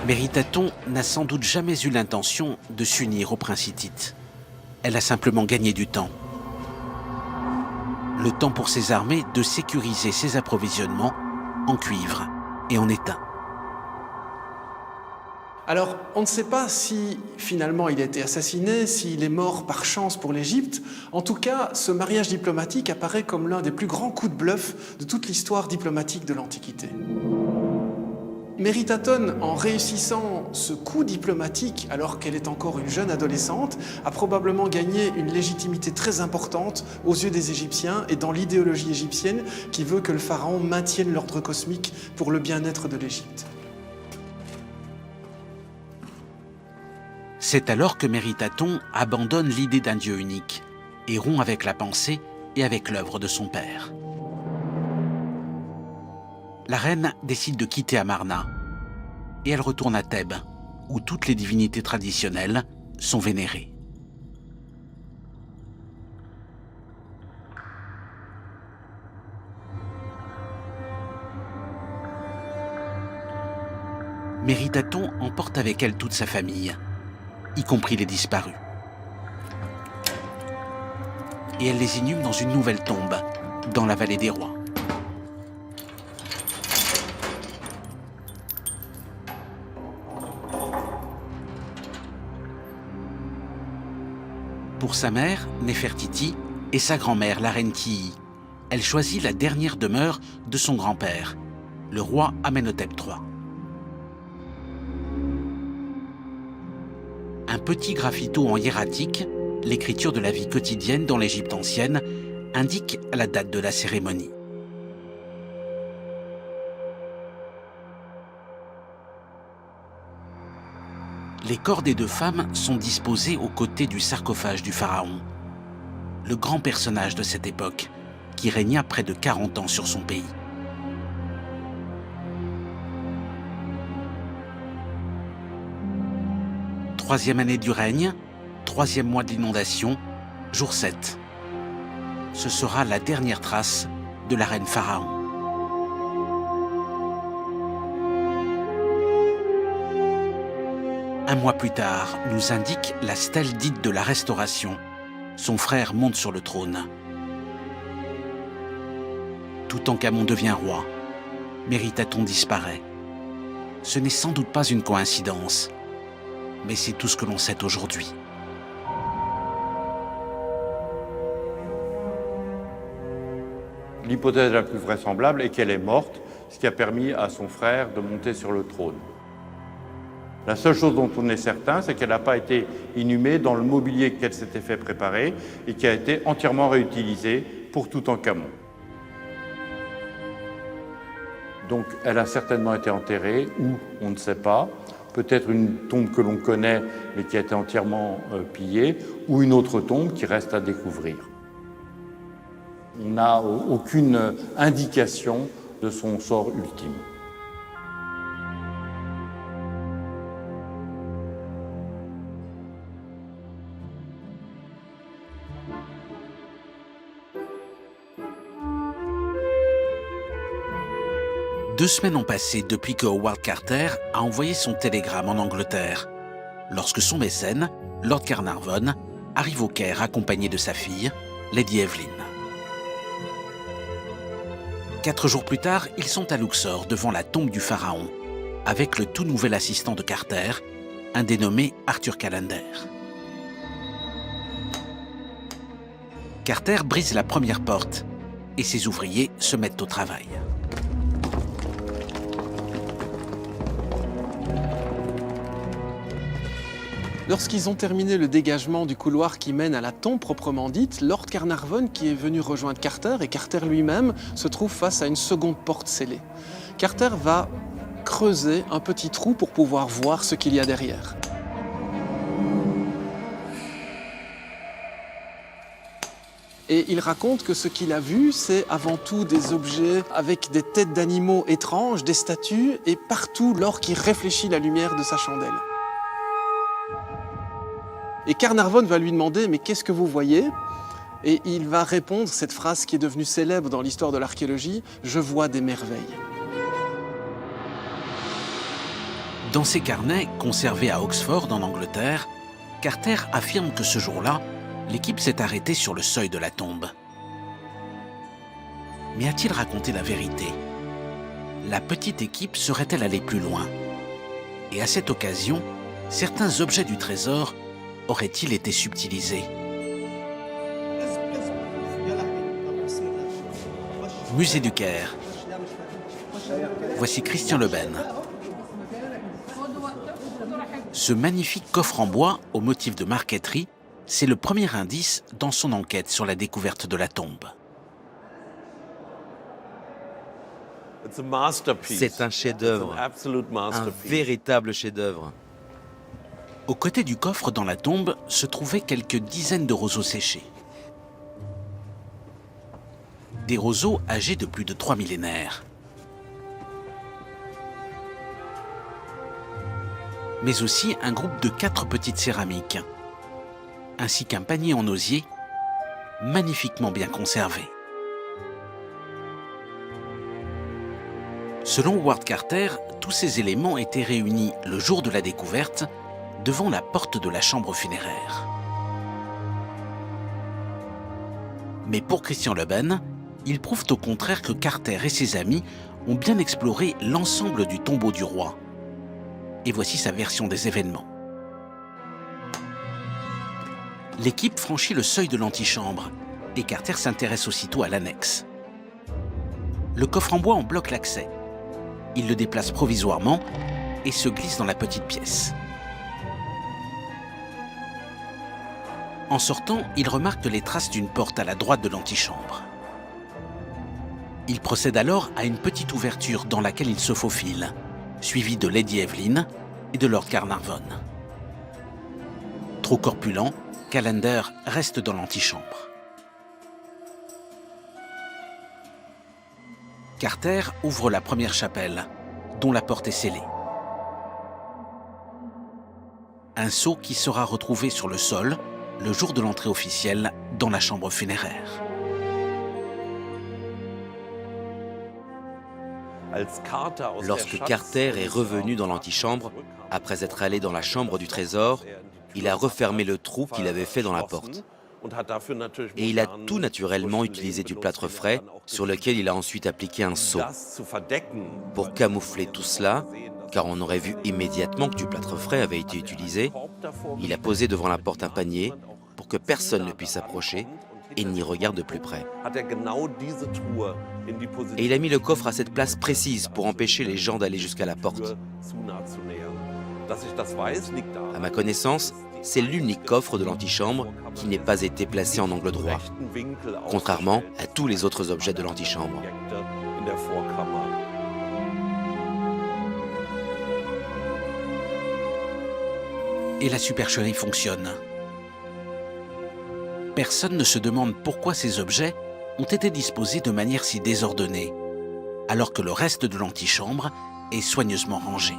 Méritaton n'a sans doute jamais eu l'intention de s'unir au prince hittite. Elle a simplement gagné du temps. Le temps pour ses armées de sécuriser ses approvisionnements en cuivre et en étain. Alors, on ne sait pas si finalement il a été assassiné, s'il est mort par chance pour l'Égypte. En tout cas, ce mariage diplomatique apparaît comme l'un des plus grands coups de bluff de toute l'histoire diplomatique de l'Antiquité. Méritaton, en réussissant ce coup diplomatique alors qu'elle est encore une jeune adolescente, a probablement gagné une légitimité très importante aux yeux des Égyptiens et dans l'idéologie égyptienne qui veut que le pharaon maintienne l'ordre cosmique pour le bien-être de l'Égypte. C'est alors que Méritaton abandonne l'idée d'un dieu unique et rompt avec la pensée et avec l'œuvre de son père. La reine décide de quitter Amarna et elle retourne à Thèbes, où toutes les divinités traditionnelles sont vénérées. Méritaton emporte avec elle toute sa famille, y compris les disparus. Et elle les inhume dans une nouvelle tombe, dans la vallée des rois. Pour sa mère, Néfertiti, et sa grand-mère, la reine Tiye, elle choisit la dernière demeure de son grand-père, le roi Amenhotep III. Un petit graffito en hiératique, l'écriture de la vie quotidienne dans l'Égypte ancienne, indique la date de la cérémonie. Les corps des 2 femmes sont disposés aux côtés du sarcophage du pharaon, le grand personnage de cette époque, qui régna près de 40 ans sur son pays. Troisième année du règne, 3e mois de l'inondation, jour 7. Ce sera la dernière trace de la reine pharaon. Un mois plus tard, nous indique la stèle dite de la Restauration. Son frère monte sur le trône. Toutankhamon devient roi. Méritaton disparaît. Ce n'est sans doute pas une coïncidence, mais c'est tout ce que l'on sait aujourd'hui. L'hypothèse la plus vraisemblable est qu'elle est morte, ce qui a permis à son frère de monter sur le trône. La seule chose dont on est certain, c'est qu'elle n'a pas été inhumée dans le mobilier qu'elle s'était fait préparer et qui a été entièrement réutilisé pour Toutankhamon. Donc elle a certainement été enterrée, où on ne sait pas. Peut-être une tombe que l'on connaît, mais qui a été entièrement pillée, ou une autre tombe qui reste à découvrir. On n'a aucune indication de son sort ultime. Deux semaines ont passé depuis que Howard Carter a envoyé son télégramme en Angleterre, lorsque son mécène, Lord Carnarvon, arrive au Caire accompagné de sa fille, Lady Evelyn. 4 jours plus tard, ils sont à Luxor, devant la tombe du pharaon, avec le tout nouvel assistant de Carter, un dénommé Arthur Callender. Carter brise la première porte et ses ouvriers se mettent au travail. Lorsqu'ils ont terminé le dégagement du couloir qui mène à la tombe proprement dite, Lord Carnarvon, qui est venu rejoindre Carter, et Carter lui-même, se trouve face à une seconde porte scellée. Carter va creuser un petit trou pour pouvoir voir ce qu'il y a derrière. Et il raconte que ce qu'il a vu, c'est avant tout des objets avec des têtes d'animaux étranges, des statues, et partout l'or qui réfléchit la lumière de sa chandelle. Et Carnarvon va lui demander « Mais qu'est-ce que vous voyez ?» Et il va répondre cette phrase qui est devenue célèbre dans l'histoire de l'archéologie « Je vois des merveilles ». Dans ses carnets, conservés à Oxford, en Angleterre, Carter affirme que ce jour-là, l'équipe s'est arrêtée sur le seuil de la tombe. Mais a-t-il raconté la vérité? La petite équipe serait-elle allée plus loin? Et à cette occasion, certains objets du trésor auraient-ils été subtilisés? Musée du Caire. Voici Christian Leben. Ce magnifique coffre en bois au motif de marqueterie, c'est le premier indice dans son enquête sur la découverte de la tombe. C'est un chef-d'œuvre, un véritable chef-d'œuvre. Aux côtés du coffre dans la tombe se trouvaient quelques dizaines de roseaux séchés. Des roseaux âgés de plus de 3 millénaires. Mais aussi un groupe de 4 petites céramiques, ainsi qu'un panier en osier magnifiquement bien conservé. Selon Howard Carter, tous ces éléments étaient réunis le jour de la découverte devant la porte de la chambre funéraire. Mais pour Christian Leben, il prouve au contraire que Carter et ses amis ont bien exploré l'ensemble du tombeau du roi. Et voici sa version des événements. L'équipe franchit le seuil de l'antichambre et Carter s'intéresse aussitôt à l'annexe. Le coffre en bois en bloque l'accès. Il le déplace provisoirement et se glisse dans la petite pièce. En sortant, il remarque les traces d'une porte à la droite de l'antichambre. Il procède alors à une petite ouverture dans laquelle il se faufile, suivi de Lady Evelyn et de Lord Carnarvon. Trop corpulent, Callender reste dans l'antichambre. Carter ouvre la première chapelle, dont la porte est scellée. Un sceau qui sera retrouvé sur le sol le jour de l'entrée officielle dans la chambre funéraire. Lorsque Carter est revenu dans l'antichambre, après être allé dans la chambre du trésor, il a refermé le trou qu'il avait fait dans la porte. Et il a tout naturellement utilisé du plâtre frais sur lequel il a ensuite appliqué un sceau. Pour camoufler tout cela, car on aurait vu immédiatement que du plâtre frais avait été utilisé, il a posé devant la porte un panier pour que personne ne puisse approcher et n'y regarde de plus près. Et il a mis le coffre à cette place précise pour empêcher les gens d'aller jusqu'à la porte. À ma connaissance, c'est l'unique coffre de l'antichambre qui n'ait pas été placé en angle droit, contrairement à tous les autres objets de l'antichambre. et la supercherie fonctionne. Personne ne se demande pourquoi ces objets ont été disposés de manière si désordonnée, alors que le reste de l'antichambre est soigneusement rangé.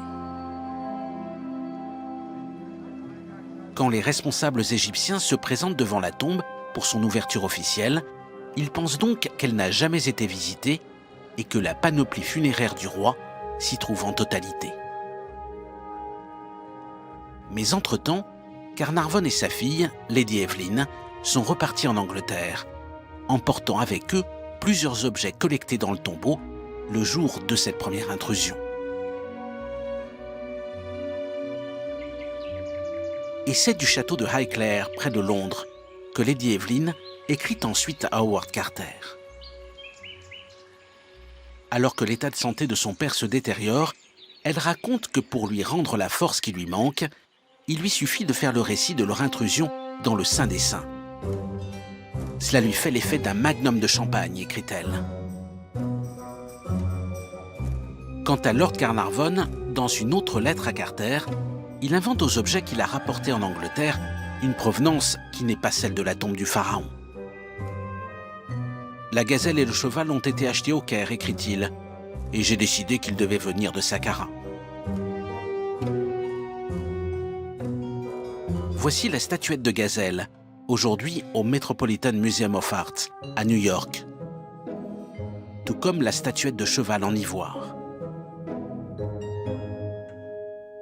Quand les responsables égyptiens se présentent devant la tombe pour son ouverture officielle, ils pensent donc qu'elle n'a jamais été visitée et que la panoplie funéraire du roi s'y trouve en totalité. Mais entre-temps, Carnarvon et sa fille, Lady Evelyn, sont repartis en Angleterre, emportant avec eux plusieurs objets collectés dans le tombeau le jour de cette première intrusion. Et c'est du château de Highclere, près de Londres, que Lady Evelyn écrit ensuite à Howard Carter. Alors que l'état de santé de son père se détériore, elle raconte que pour lui rendre la force qui lui manque, il lui suffit de faire le récit de leur intrusion dans le Saint des Saints. Cela lui fait l'effet d'un magnum de champagne, écrit-elle. Quant à Lord Carnarvon, dans une autre lettre à Carter, il invente aux objets qu'il a rapportés en Angleterre une provenance qui n'est pas celle de la tombe du pharaon. La gazelle et le cheval ont été achetés au Caire, écrit-il, et j'ai décidé qu'ils devaient venir de Saqqara. Voici la statuette de gazelle, aujourd'hui au Metropolitan Museum of Art, à New York, tout comme la statuette de cheval en ivoire.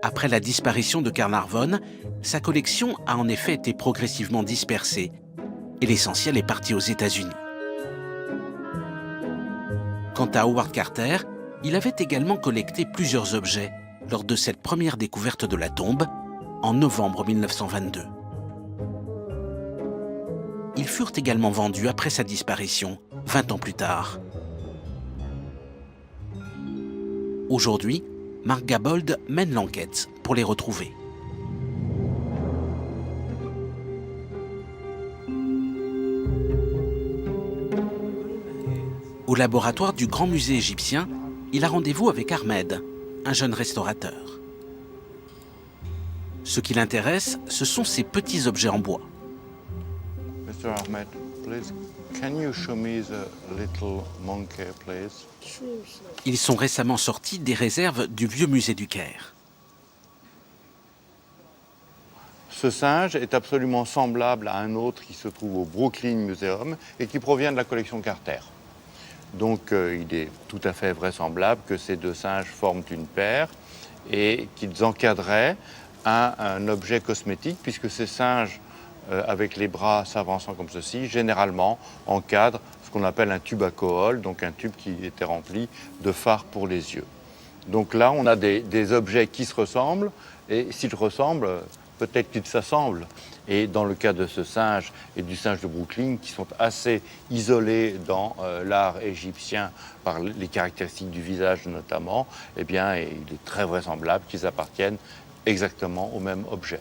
Après la disparition de Carnarvon, sa collection a en effet été progressivement dispersée, et l'essentiel est parti aux États-Unis. Quant à Howard Carter, il avait également collecté plusieurs objets lors de cette première découverte de la tombe, en novembre 1922. Ils furent également vendus après sa disparition, 20 ans plus tard. Aujourd'hui, Mark Gabold mène l'enquête pour les retrouver. Au laboratoire du Grand Musée égyptien, il a rendez-vous avec Ahmed, un jeune restaurateur. Ce qui l'intéresse, ce sont ces petits objets en bois. Mr. Ahmed, please, can you show me the little monkey, please? Ils sont récemment sortis des réserves du vieux musée du Caire. Ce singe est absolument semblable à un autre qui se trouve au Brooklyn Museum et qui provient de la collection Carter. Donc il est tout à fait vraisemblable que ces deux singes forment une paire et qu'ils encadraient un objet cosmétique, puisque ces singes, avec les bras s'avançant comme ceci, généralement encadrent ce qu'on appelle un tube à alcool, donc un tube qui était rempli de fard pour les yeux. Donc là, on a des objets qui se ressemblent, et s'ils ressemblent, peut-être qu'ils s'assemblent. Et dans le cas de ce singe et du singe de Brooklyn, qui sont assez isolés dans l'art égyptien par les caractéristiques du visage notamment, eh bien, il est très vraisemblable qu'ils appartiennent exactement au même objet.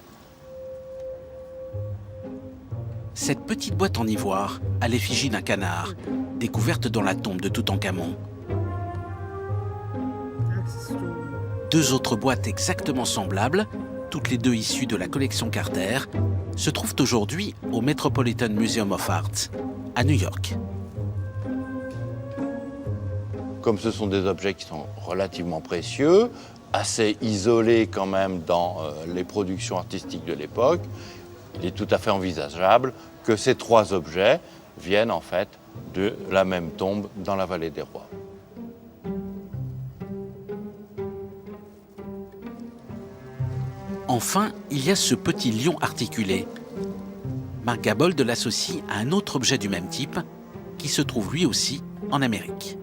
Cette petite boîte en ivoire à l'effigie d'un canard, découverte dans la tombe de Toutankhamon. Deux autres boîtes exactement semblables, toutes les deux issues de la collection Carter, se trouvent aujourd'hui au Metropolitan Museum of Art, à New York. Comme ce sont des objets qui sont relativement précieux, assez isolés quand même dans les productions artistiques de l'époque, il est tout à fait envisageable que ces trois objets viennent en fait de la même tombe dans la vallée des Rois. Enfin, il y a ce petit lion articulé. Mark Gabold l'associe à un autre objet du même type, qui se trouve lui aussi en Amérique.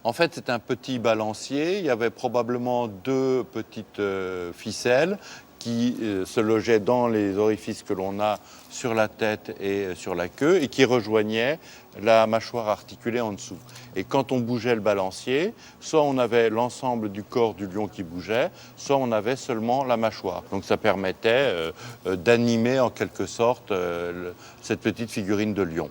En fait, c'est un petit balancier. Il y avait probablement deux petites ficelles qui se logeaient dans les orifices que l'on a sur la tête et sur la queue et qui rejoignaient la mâchoire articulée en dessous. Et quand on bougeait le balancier, soit on avait l'ensemble du corps du lion qui bougeait, soit on avait seulement la mâchoire. Donc ça permettait d'animer en quelque sorte cette petite figurine de lion.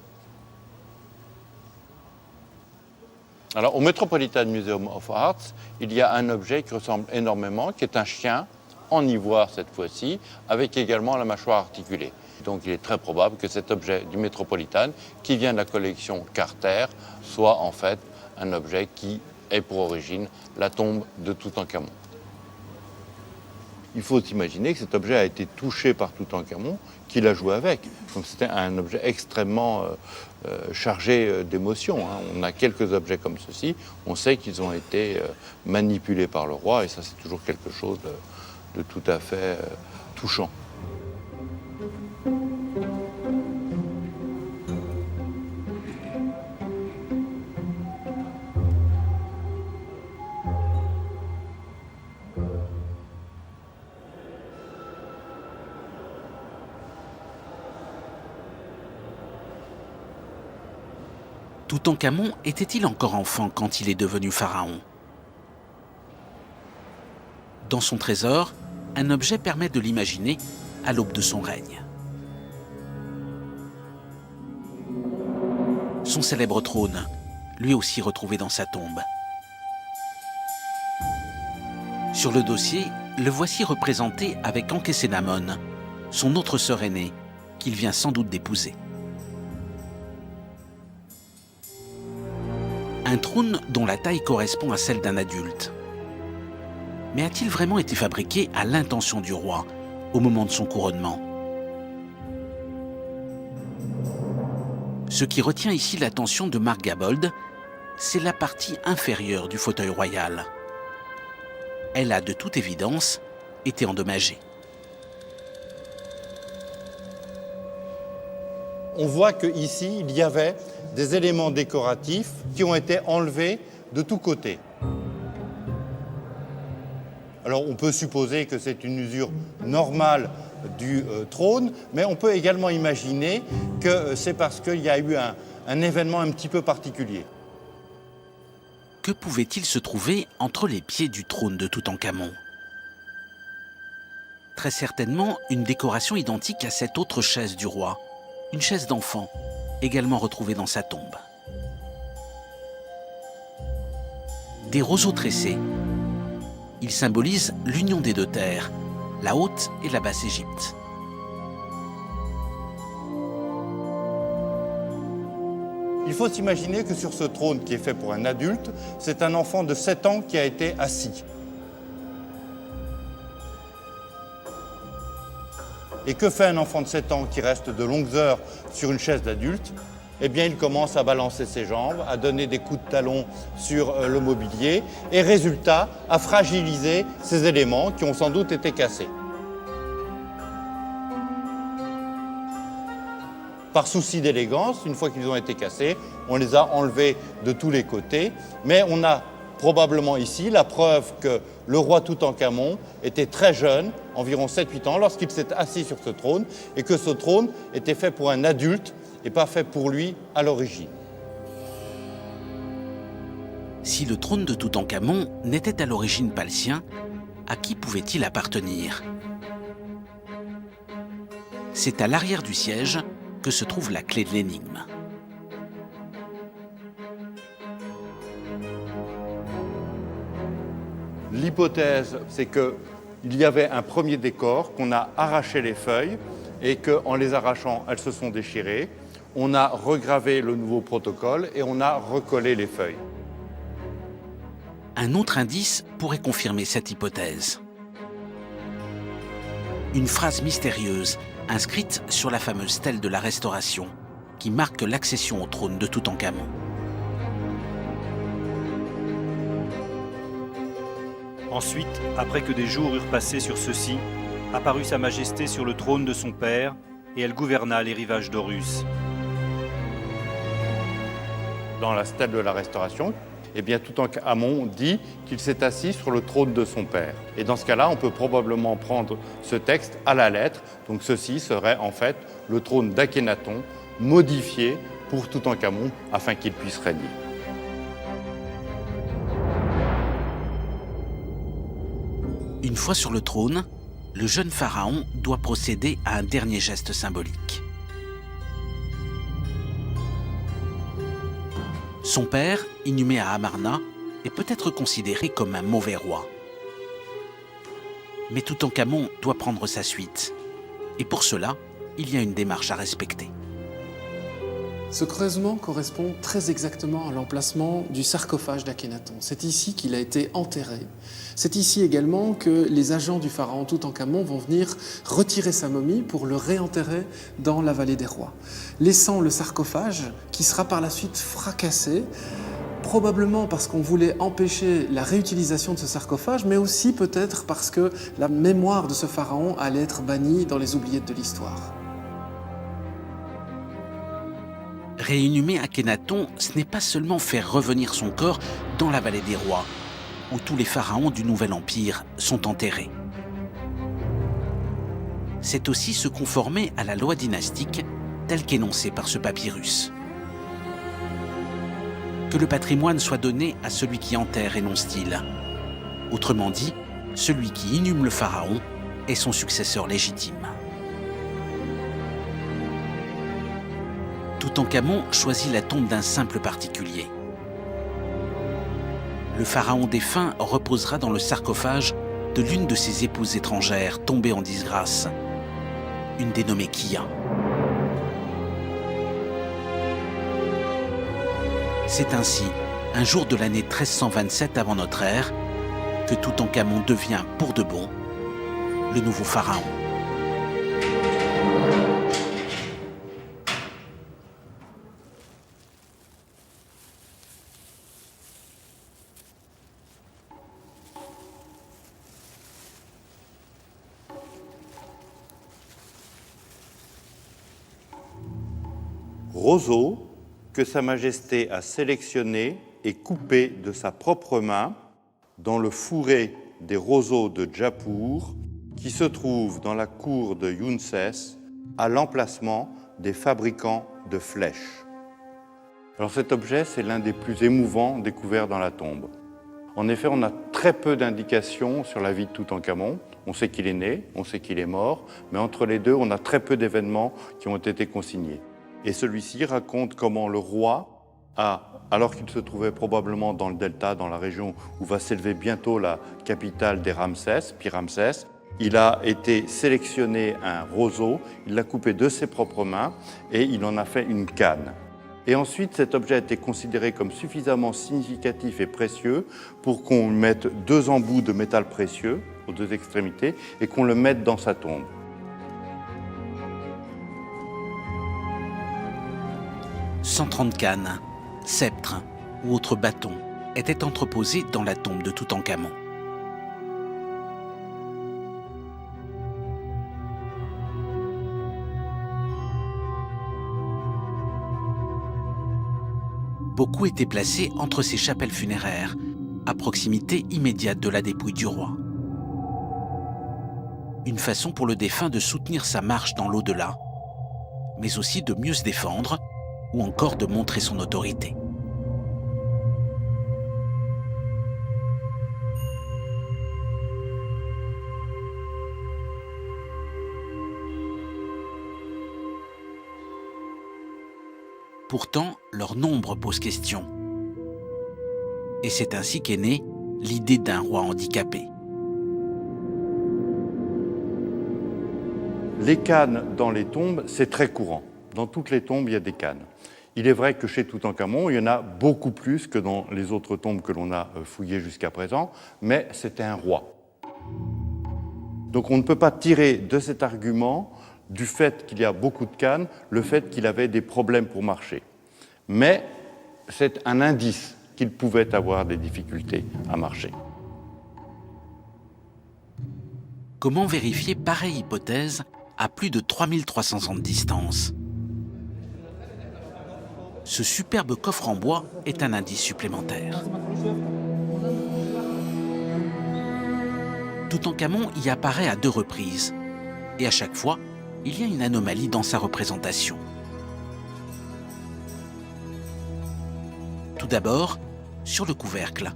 Alors, au Metropolitan Museum of Arts, il y a un objet qui ressemble énormément, qui est un chien, en ivoire cette fois-ci, avec également la mâchoire articulée. Donc il est très probable que cet objet du Metropolitan, qui vient de la collection Carter, soit en fait un objet qui est pour origine la tombe de Toutankhamon. Il faut s'imaginer que cet objet a été touché par Toutankhamon, qu'il a joué avec. Donc c'était un objet extrêmement chargé d'émotions. On a quelques objets comme ceci, on sait qu'ils ont été manipulés par le roi, et ça c'est toujours quelque chose de tout à fait touchant. Toutankhamon était-il encore enfant quand il est devenu pharaon? Dans son trésor, un objet permet de l'imaginer à l'aube de son règne. Son célèbre trône, lui aussi retrouvé dans sa tombe. Sur le dossier, le voici représenté avec Ankhésénamon, son autre sœur aînée, qu'il vient sans doute d'épouser. Un trône dont la taille correspond à celle d'un adulte. Mais a-t-il vraiment été fabriqué à l'intention du roi, au moment de son couronnement? Ce qui retient ici l'attention de Mark Gabold, c'est la partie inférieure du fauteuil royal. Elle a de toute évidence été endommagée. On voit qu'ici, il y avait des éléments décoratifs qui ont été enlevés de tous côtés. Alors on peut supposer que c'est une usure normale du trône, mais on peut également imaginer que c'est parce qu'il y a eu un événement un petit peu particulier. Que pouvait-il se trouver entre les pieds du trône de Toutankhamon? Très certainement une décoration identique à cette autre chaise du roi, une chaise d'enfant, également retrouvée dans sa tombe. Des roseaux tressés. Ils symbolisent l'union des deux terres, la Haute et la Basse Égypte. Il faut s'imaginer que sur ce trône qui est fait pour un adulte, c'est un enfant de 7 ans qui a été assis. Et que fait un enfant de 7 ans qui reste de longues heures sur une chaise d'adulte? Eh bien, il commence à balancer ses jambes, à donner des coups de talon sur le mobilier, et résultat, à fragiliser ces éléments qui ont sans doute été cassés. Par souci d'élégance, une fois qu'ils ont été cassés, on les a enlevés de tous les côtés, mais on a probablement ici la preuve que le roi Toutankhamon était très jeune, environ 7-8 ans, lorsqu'il s'est assis sur ce trône, et que ce trône était fait pour un adulte et pas fait pour lui à l'origine. Si le trône de Toutankhamon n'était à l'origine pas le sien, à qui pouvait-il appartenir? C'est à l'arrière du siège que se trouve la clé de l'énigme. L'hypothèse, c'est qu'il y avait un premier décor, qu'on a arraché les feuilles et qu'en les arrachant, elles se sont déchirées. On a regravé le nouveau protocole et on a recollé les feuilles. Un autre indice pourrait confirmer cette hypothèse. Une phrase mystérieuse inscrite sur la fameuse stèle de la Restauration qui marque l'accession au trône de Toutankhamon. Ensuite, après que des jours eurent passé sur ceux-ci, apparut Sa Majesté sur le trône de son père, et elle gouverna les rivages d'Horus. Dans la stèle de la Restauration, eh bien, Toutankhamon dit qu'il s'est assis sur le trône de son père. Et dans ce cas-là, on peut probablement prendre ce texte à la lettre. Donc ceci serait en fait le trône d'Akhénaton modifié pour Toutankhamon afin qu'il puisse régner. Une fois sur le trône, le jeune pharaon doit procéder à un dernier geste symbolique. Son Son père, inhumé à Amarna, est peut-être considéré comme un mauvais roi. Mais Toutankhamon doit prendre sa suite. Et pour cela, il y a une démarche à respecter. Ce creusement correspond très exactement à l'emplacement du sarcophage d'Akhénaton. C'est ici qu'il a été enterré. C'est ici également que les agents du pharaon Toutankhamon vont venir retirer sa momie pour le réenterrer dans la vallée des rois, laissant le sarcophage qui sera par la suite fracassé, probablement parce qu'on voulait empêcher la réutilisation de ce sarcophage, mais aussi peut-être parce que la mémoire de ce pharaon allait être bannie dans les oubliettes de l'histoire. Réinhumer Akhénaton, ce n'est pas seulement faire revenir son corps dans la vallée des rois, où tous les pharaons du Nouvel Empire sont enterrés. C'est aussi se conformer à la loi dynastique telle qu'énoncée par ce papyrus. Que le patrimoine soit donné à celui qui enterre, énonce-t-il. Autrement dit, celui qui inhume le pharaon est son successeur légitime. Toutankhamon choisit la tombe d'un simple particulier. Le pharaon défunt reposera dans le sarcophage de l'une de ses épouses étrangères tombées en disgrâce, une dénommée Kiya. C'est ainsi, un jour de l'année 1327 avant notre ère, que Toutankhamon devient pour de bon le nouveau pharaon. Roseau que Sa Majesté a sélectionné et coupé de sa propre main dans le fourré des roseaux de Djapour qui se trouve dans la cour de Younsès à l'emplacement des fabricants de flèches. Alors cet objet, c'est l'un des plus émouvants découverts dans la tombe. En effet, on a très peu d'indications sur la vie de Toutankhamon. On sait qu'il est né, on sait qu'il est mort, mais entre les deux, on a très peu d'événements qui ont été consignés. Et celui-ci raconte comment le roi alors qu'il se trouvait probablement dans le delta, dans la région où va s'élever bientôt la capitale des Ramsès, Pi-Ramsès, il a été sélectionné un roseau, il l'a coupé de ses propres mains et il en a fait une canne. Et ensuite, cet objet a été considéré comme suffisamment significatif et précieux pour qu'on mette 2 embouts de métal précieux aux 2 extrémités et qu'on le mette dans sa tombe. 130 cannes, sceptres ou autres bâtons étaient entreposés dans la tombe de Toutankhamon. Beaucoup étaient placés entre ces chapelles funéraires, à proximité immédiate de la dépouille du roi. Une façon pour le défunt de soutenir sa marche dans l'au-delà, mais aussi de mieux se défendre ou encore de montrer son autorité. Pourtant, leur nombre pose question. Et c'est ainsi qu'est née l'idée d'un roi handicapé. Les cannes dans les tombes, c'est très courant. Dans toutes les tombes, il y a des cannes. Il est vrai que chez Toutankhamon, il y en a beaucoup plus que dans les autres tombes que l'on a fouillées jusqu'à présent, mais c'était un roi. Donc on ne peut pas tirer de cet argument, du fait qu'il y a beaucoup de cannes, le fait qu'il avait des problèmes pour marcher. Mais c'est un indice qu'il pouvait avoir des difficultés à marcher. Comment vérifier pareille hypothèse à plus de 3300 ans de distance? Ce superbe coffre en bois est un indice supplémentaire. Toutankhamon y apparaît à 2 reprises, et à chaque fois, il y a une anomalie dans sa représentation. Tout d'abord, sur le couvercle,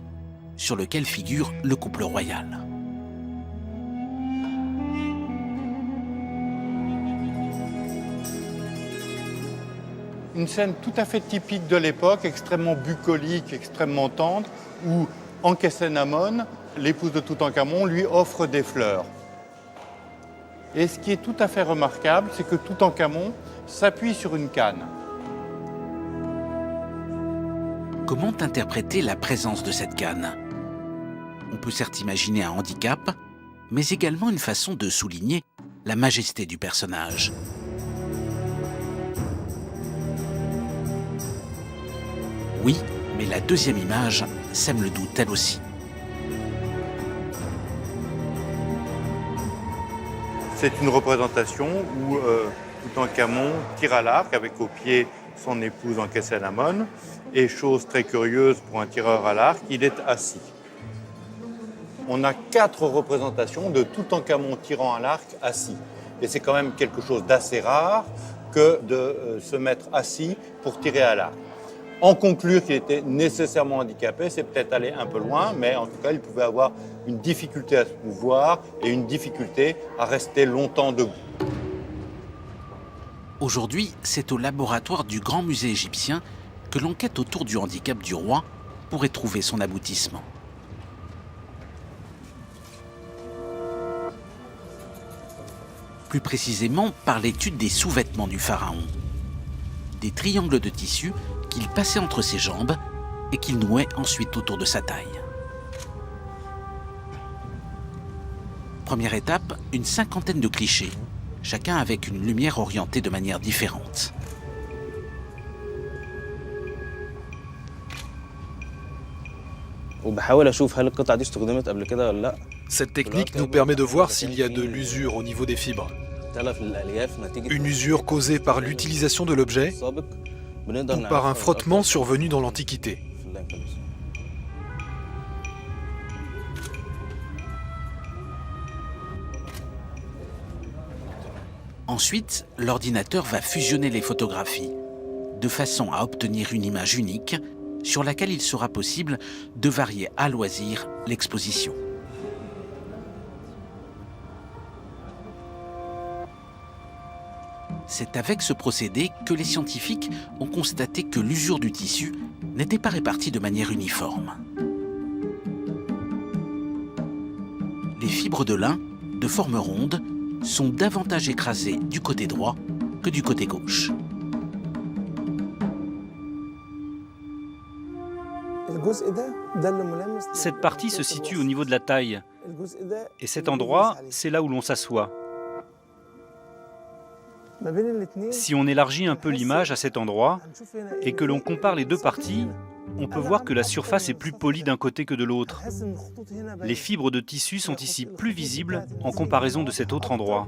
sur lequel figure le couple royal. une scène tout à fait typique de l'époque, extrêmement bucolique, extrêmement tendre, où Ankhésénamon, l'épouse de Toutankhamon, lui offre des fleurs. Et ce qui est tout à fait remarquable, c'est que Toutankhamon s'appuie sur une canne. Comment interpréter la présence de cette canne? On peut certes imaginer un handicap, mais également une façon de souligner la majesté du personnage. Oui, mais la deuxième image sème le doute elle aussi. C'est une représentation où Toutankhamon tire à l'arc avec au pied son épouse Ankhésénamon. Et chose très curieuse pour un tireur à l'arc, il est assis. On a 4 représentations de Toutankhamon tirant à l'arc assis. Et c'est quand même quelque chose d'assez rare que de se mettre assis pour tirer à l'arc. En conclure qu'il était nécessairement handicapé, c'est peut-être aller un peu loin, mais en tout cas, il pouvait avoir une difficulté à se mouvoir et une difficulté à rester longtemps debout. Aujourd'hui, c'est au laboratoire du Grand Musée égyptien que l'enquête autour du handicap du roi pourrait trouver son aboutissement. Plus précisément par l'étude des sous-vêtements du pharaon. Des triangles de tissu qu'il passait entre ses jambes et qu'il nouait ensuite autour de sa taille. Première étape, une cinquantaine de clichés, chacun avec une lumière orientée de manière différente. Cette technique nous permet de voir s'il y a de l'usure au niveau des fibres. Une usure causée par l'utilisation de l'objet ou par un frottement survenu dans l'Antiquité. Ensuite, l'ordinateur va fusionner les photographies, de façon à obtenir une image unique sur laquelle il sera possible de varier à loisir l'exposition. C'est avec ce procédé que les scientifiques ont constaté que l'usure du tissu n'était pas répartie de manière uniforme. Les fibres de lin, de forme ronde, sont davantage écrasées du côté droit que du côté gauche. Cette partie se situe au niveau de la taille. Et cet endroit, c'est là où l'on s'assoit. Si on élargit un peu l'image à cet endroit et que l'on compare les deux parties, on peut voir que la surface est plus polie d'un côté que de l'autre. Les fibres de tissu sont ici plus visibles en comparaison de cet autre endroit.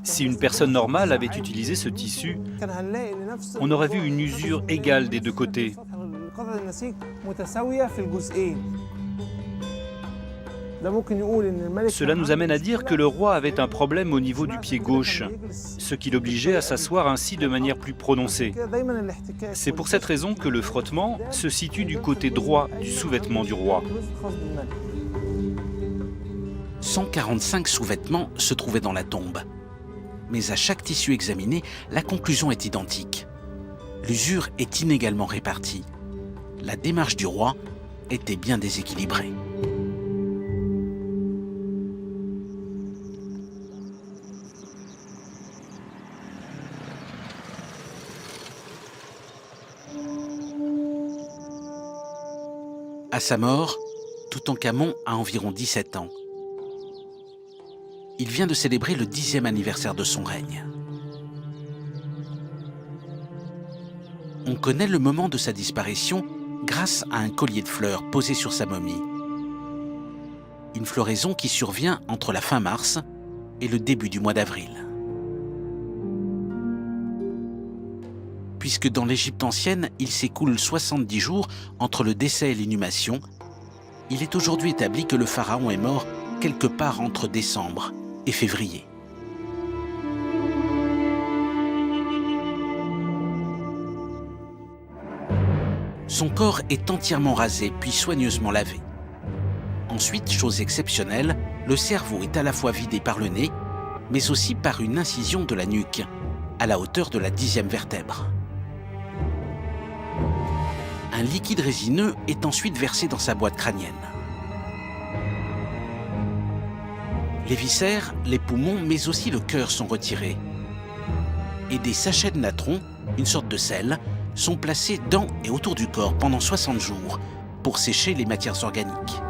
Si une personne normale avait utilisé ce tissu, on aurait vu une usure égale des deux côtés. Cela nous amène à dire que le roi avait un problème au niveau du pied gauche, ce qui l'obligeait à s'asseoir ainsi de manière plus prononcée. C'est pour cette raison que le frottement se situe du côté droit du sous-vêtement du roi. 145 sous-vêtements se trouvaient dans la tombe. Mais à chaque tissu examiné, la conclusion est identique. L'usure est inégalement répartie. La démarche du roi était bien déséquilibrée. À sa mort, Toutankhamon a environ 17 ans. Il vient de célébrer le 10e anniversaire de son règne. On connaît le moment de sa disparition grâce à un collier de fleurs posé sur sa momie. Une floraison qui survient entre la fin mars et le début du mois d'avril. Puisque dans l'Égypte ancienne, il s'écoule 70 jours entre le décès et l'inhumation, il est aujourd'hui établi que le pharaon est mort quelque part entre décembre et février. Son corps est entièrement rasé puis soigneusement lavé. Ensuite, chose exceptionnelle, le cerveau est à la fois vidé par le nez, mais aussi par une incision de la nuque, à la hauteur de la 10e vertèbre. Un liquide résineux est ensuite versé dans sa boîte crânienne. Les viscères, les poumons, mais aussi le cœur sont retirés. Et des sachets de natron, une sorte de sel, sont placés dans et autour du corps pendant 60 jours pour sécher les matières organiques.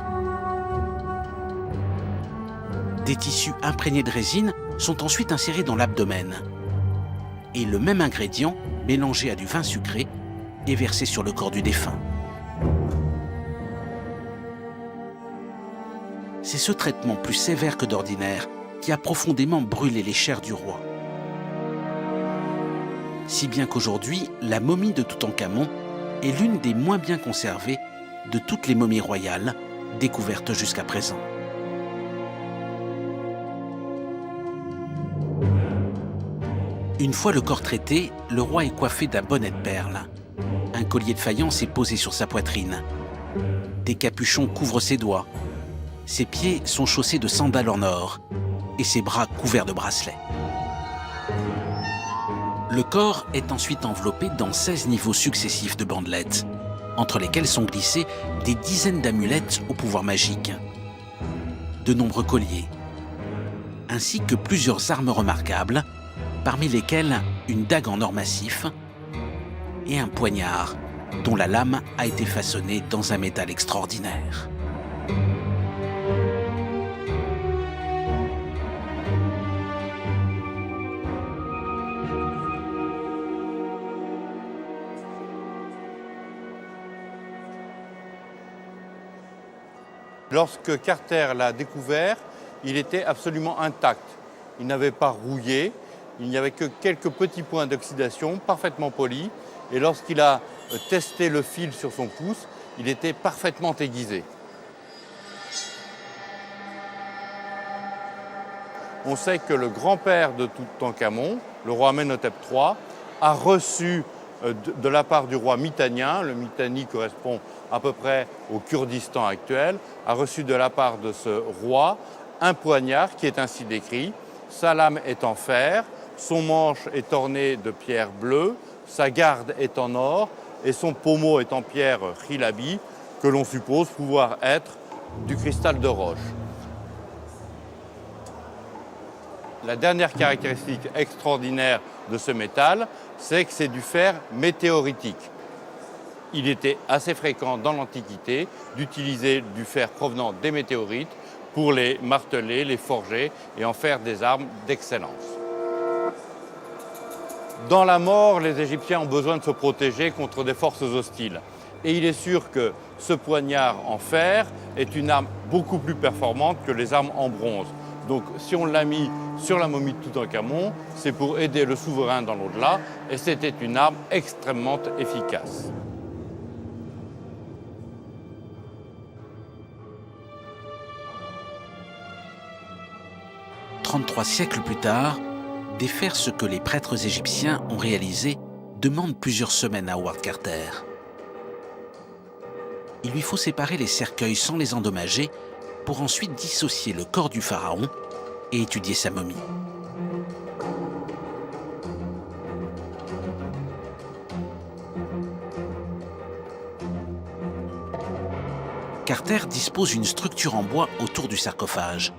Des tissus imprégnés de résine sont ensuite insérés dans l'abdomen. Et le même ingrédient, mélangé à du vin sucré, est versé sur le corps du défunt. C'est ce traitement plus sévère que d'ordinaire qui a profondément brûlé les chairs du roi. Si bien qu'aujourd'hui, la momie de Toutankhamon est l'une des moins bien conservées de toutes les momies royales découvertes jusqu'à présent. Une fois le corps traité, le roi est coiffé d'un bonnet de perles. Un collier de faïence est posé sur sa poitrine. Des capuchons couvrent ses doigts. Ses pieds sont chaussés de sandales en or et ses bras couverts de bracelets. Le corps est ensuite enveloppé dans 16 niveaux successifs de bandelettes, entre lesquels sont glissées des dizaines d'amulettes au pouvoir magique, de nombreux colliers, ainsi que plusieurs armes remarquables, parmi lesquelles une dague en or massif et un poignard dont la lame a été façonnée dans un métal extraordinaire. Lorsque Carter l'a découvert, il était absolument intact. Il n'avait pas rouillé, il n'y avait que quelques petits points d'oxydation parfaitement polis. Et lorsqu'il a testé le fil sur son pouce, il était parfaitement aiguisé. On sait que le grand-père de Toutankhamon, le roi Amenhotep III, a reçu de la part du roi Mitanien, le Mitanni correspond à peu près au Kurdistan actuel, a reçu de la part de ce roi un poignard qui est ainsi décrit. Sa lame est en fer, son manche est orné de pierres bleues, sa garde est en or et son pommeau est en pierre khilabi, que l'on suppose pouvoir être du cristal de roche. La dernière caractéristique extraordinaire de ce métal, c'est que c'est du fer météoritique. Il était assez fréquent dans l'Antiquité d'utiliser du fer provenant des météorites pour les marteler, les forger et en faire des armes d'excellence. Dans la mort, les Égyptiens ont besoin de se protéger contre des forces hostiles. Et il est sûr que ce poignard en fer est une arme beaucoup plus performante que les armes en bronze. Donc si on l'a mis sur la momie de Toutankhamon, c'est pour aider le souverain dans l'au-delà, et c'était une arme extrêmement efficace. « 33 siècles plus tard, défaire ce que les prêtres égyptiens ont réalisé demande plusieurs semaines à Howard Carter. Il lui faut séparer les cercueils sans les endommager pour ensuite dissocier le corps du pharaon et étudier sa momie. Carter dispose d'une structure en bois autour du sarcophage.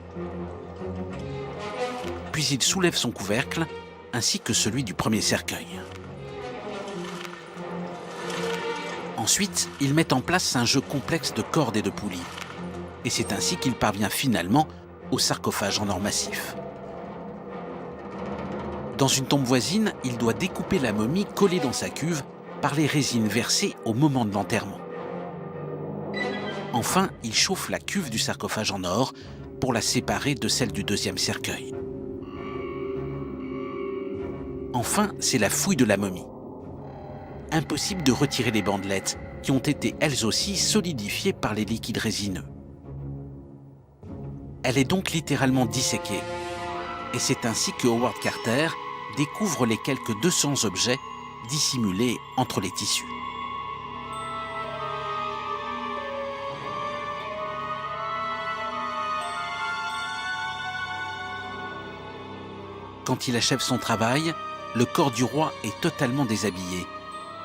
Puis il soulève son couvercle, ainsi que celui du premier cercueil. Ensuite, il met en place un jeu complexe de cordes et de poulies. Et c'est ainsi qu'il parvient finalement au sarcophage en or massif. Dans une tombe voisine, il doit découper la momie collée dans sa cuve par les résines versées au moment de l'enterrement. Enfin, il chauffe la cuve du sarcophage en or pour la séparer de celle du deuxième cercueil. Enfin, c'est la fouille de la momie. Impossible de retirer les bandelettes qui ont été elles aussi solidifiées par les liquides résineux. Elle est donc littéralement disséquée. Et c'est ainsi que Howard Carter découvre les quelques 200 objets dissimulés entre les tissus. Quand il achève son travail, le corps du roi est totalement déshabillé,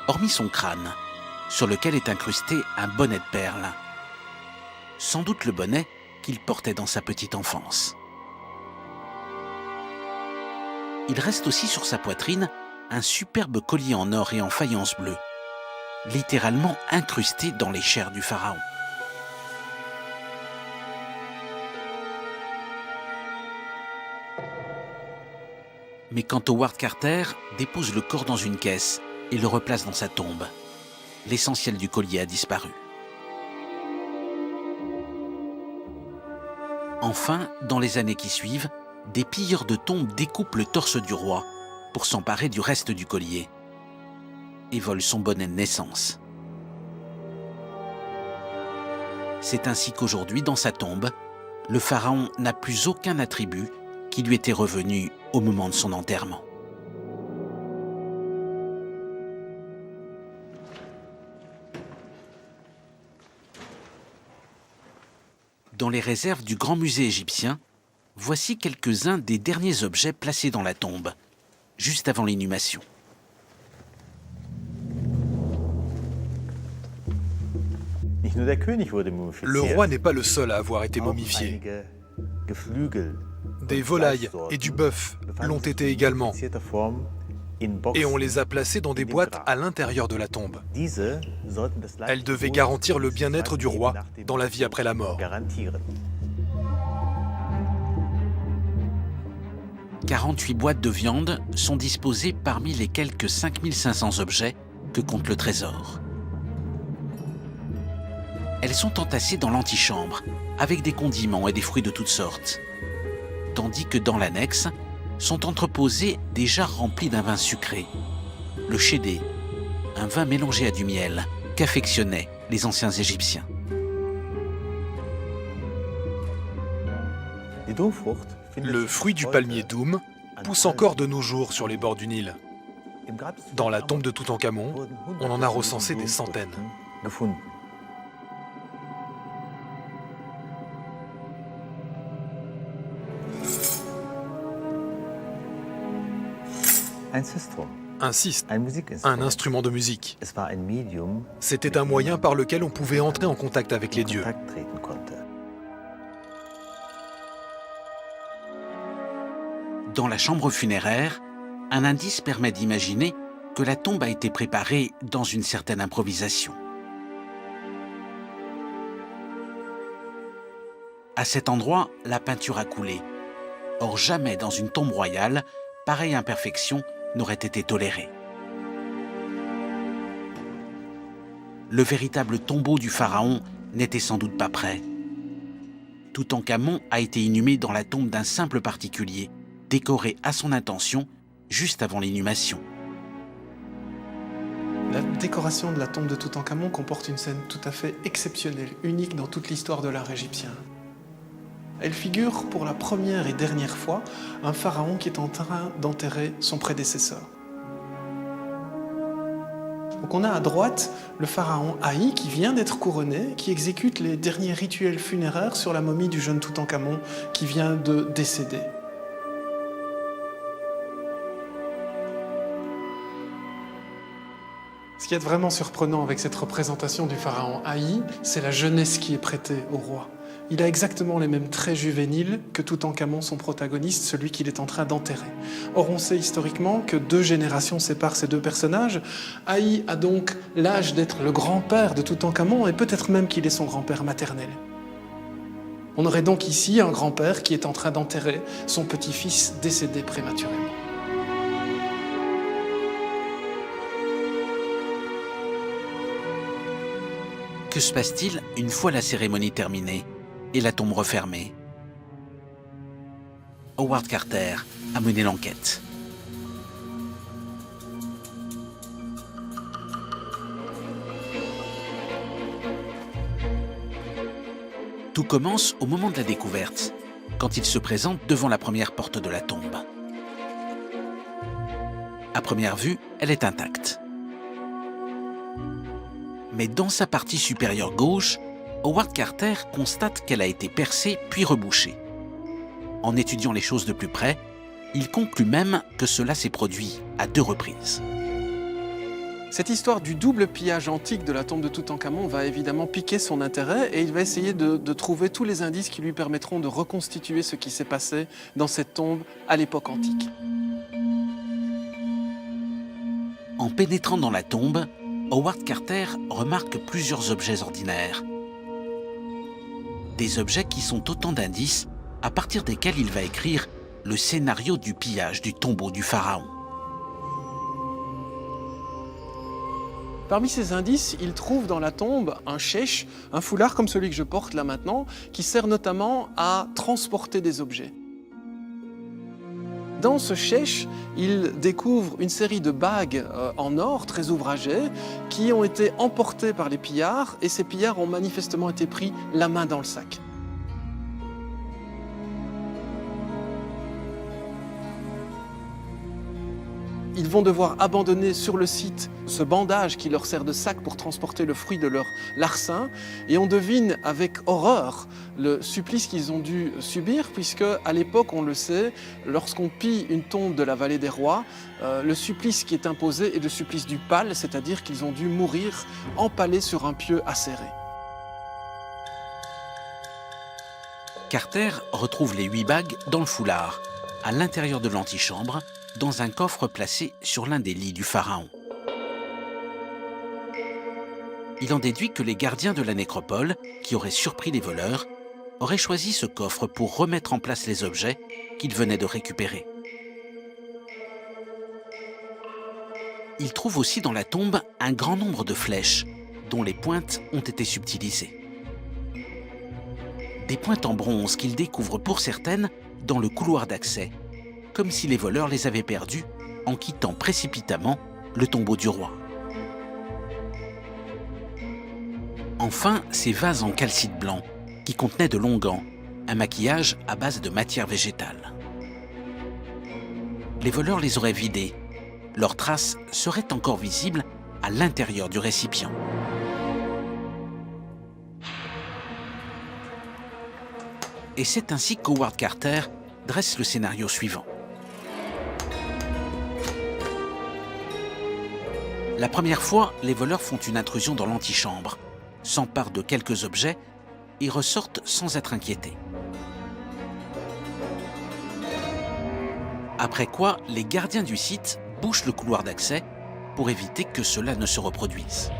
hormis son crâne, sur lequel est incrusté un bonnet de perles. Sans doute le bonnet qu'il portait dans sa petite enfance. Il reste aussi sur sa poitrine un superbe collier en or et en faïence bleue, littéralement incrusté dans les chairs du pharaon. Mais quand Howard Carter dépose le corps dans une caisse et le replace dans sa tombe, l'essentiel du collier a disparu. Enfin, dans les années qui suivent, des pilleurs de tombes découpent le torse du roi pour s'emparer du reste du collier et volent son bonnet de naissance. C'est ainsi qu'aujourd'hui, dans sa tombe, le pharaon n'a plus aucun attribut qui lui était revenu au moment de son enterrement. Dans les réserves du Grand Musée égyptien, voici quelques-uns des derniers objets placés dans la tombe, juste avant l'inhumation. Le roi n'est pas le seul à avoir été momifié. Des volailles et du bœuf l'ont été également, et on les a placés dans des boîtes à l'intérieur de la tombe. Elles devaient garantir le bien-être du roi dans la vie après la mort. 48 boîtes de viande sont disposées parmi les quelques 5500 objets que compte le trésor. Elles sont entassées dans l'antichambre, avec des condiments et des fruits de toutes sortes, tandis que dans l'annexe sont entreposés des jarres remplies d'un vin sucré, le chédé, un vin mélangé à du miel qu'affectionnaient les anciens Égyptiens. Le fruit du palmier Doum pousse encore de nos jours sur les bords du Nil. Dans la tombe de Toutankhamon, on en a recensé des centaines. Un sistre, un instrument de musique. C'était un moyen par lequel on pouvait entrer en contact avec les dieux. Dans la chambre funéraire, un indice permet d'imaginer que la tombe a été préparée dans une certaine improvisation. À cet endroit, la peinture a coulé. Or, jamais dans une tombe royale, pareille imperfection n'aurait été tolérée. Le véritable tombeau du pharaon n'était sans doute pas prêt. Toutankhamon a été inhumé dans la tombe d'un simple particulier, décoré à son intention juste avant l'inhumation. La décoration de la tombe de Toutankhamon comporte une scène tout à fait exceptionnelle, unique dans toute l'histoire de l'art égyptien. Elle figure pour la première et dernière fois un pharaon qui est en train d'enterrer son prédécesseur. Donc on a à droite le pharaon Haï qui vient d'être couronné, qui exécute les derniers rituels funéraires sur la momie du jeune Toutankhamon qui vient de décéder. Ce qui est vraiment surprenant avec cette représentation du pharaon Haï, c'est la jeunesse qui est prêtée au roi. Il a exactement les mêmes traits juvéniles que Toutankhamon, son protagoniste, celui qu'il est en train d'enterrer. Or, on sait historiquement que 2 générations séparent ces 2 personnages. Haï a donc l'âge d'être le grand-père de Toutankhamon et peut-être même qu'il est son grand-père maternel. On aurait donc ici un grand-père qui est en train d'enterrer son petit-fils décédé prématurément. Que se passe-t-il une fois la cérémonie terminée et la tombe refermée? Howard Carter a mené l'enquête. Tout commence au moment de la découverte, quand il se présente devant la première porte de la tombe. À première vue, elle est intacte. Mais dans sa partie supérieure gauche, Howard Carter constate qu'elle a été percée puis rebouchée. En étudiant les choses de plus près, Il conclut même que cela s'est produit à 2 reprises. Cette histoire du double pillage antique de la tombe de Toutankhamon va évidemment piquer son intérêt et il va essayer de trouver tous les indices qui lui permettront de reconstituer ce qui s'est passé dans cette tombe à l'époque antique. En pénétrant dans la tombe, Howard Carter remarque plusieurs objets ordinaires. Des objets qui sont autant d'indices à partir desquels il va écrire le scénario du pillage du tombeau du pharaon. Parmi ces indices, il trouve dans la tombe un shesh, un foulard comme celui que je porte là maintenant, qui sert notamment à transporter des objets. Dans ce shesh, il découvre une série de bagues en or très ouvragées qui ont été emportées par les pillards et ces pillards ont manifestement été pris la main dans le sac. Ils vont devoir abandonner sur le site ce bandage qui leur sert de sac pour transporter le fruit de leur larcin. Et on devine avec horreur le supplice qu'ils ont dû subir, puisque à l'époque, on le sait, lorsqu'on pille une tombe de la vallée des rois, le supplice qui est imposé est le supplice du pal, c'est-à-dire qu'ils ont dû mourir empalés sur un pieu acéré. Carter retrouve les 8 bagues dans le foulard, à l'intérieur de l'antichambre, dans un coffre placé sur l'un des lits du pharaon. Il en déduit que les gardiens de la nécropole, qui auraient surpris les voleurs, auraient choisi ce coffre pour remettre en place les objets qu'ils venaient de récupérer. Il trouve aussi dans la tombe un grand nombre de flèches, dont les pointes ont été subtilisées. Des pointes en bronze qu'il découvre pour certaines dans le couloir d'accès, comme si les voleurs les avaient perdues en quittant précipitamment le tombeau du roi. Enfin, ces vases en calcite blanc qui contenaient de longs gants, un maquillage à base de matière végétale. Les voleurs les auraient vidés. Leurs traces seraient encore visibles à l'intérieur du récipient. Et c'est ainsi qu'Howard Carter dresse le scénario suivant. La première fois, les voleurs font une intrusion dans l'antichambre, s'emparent de quelques objets et ressortent sans être inquiétés. Après quoi, les gardiens du site bouchent le couloir d'accès pour éviter que cela ne se reproduise.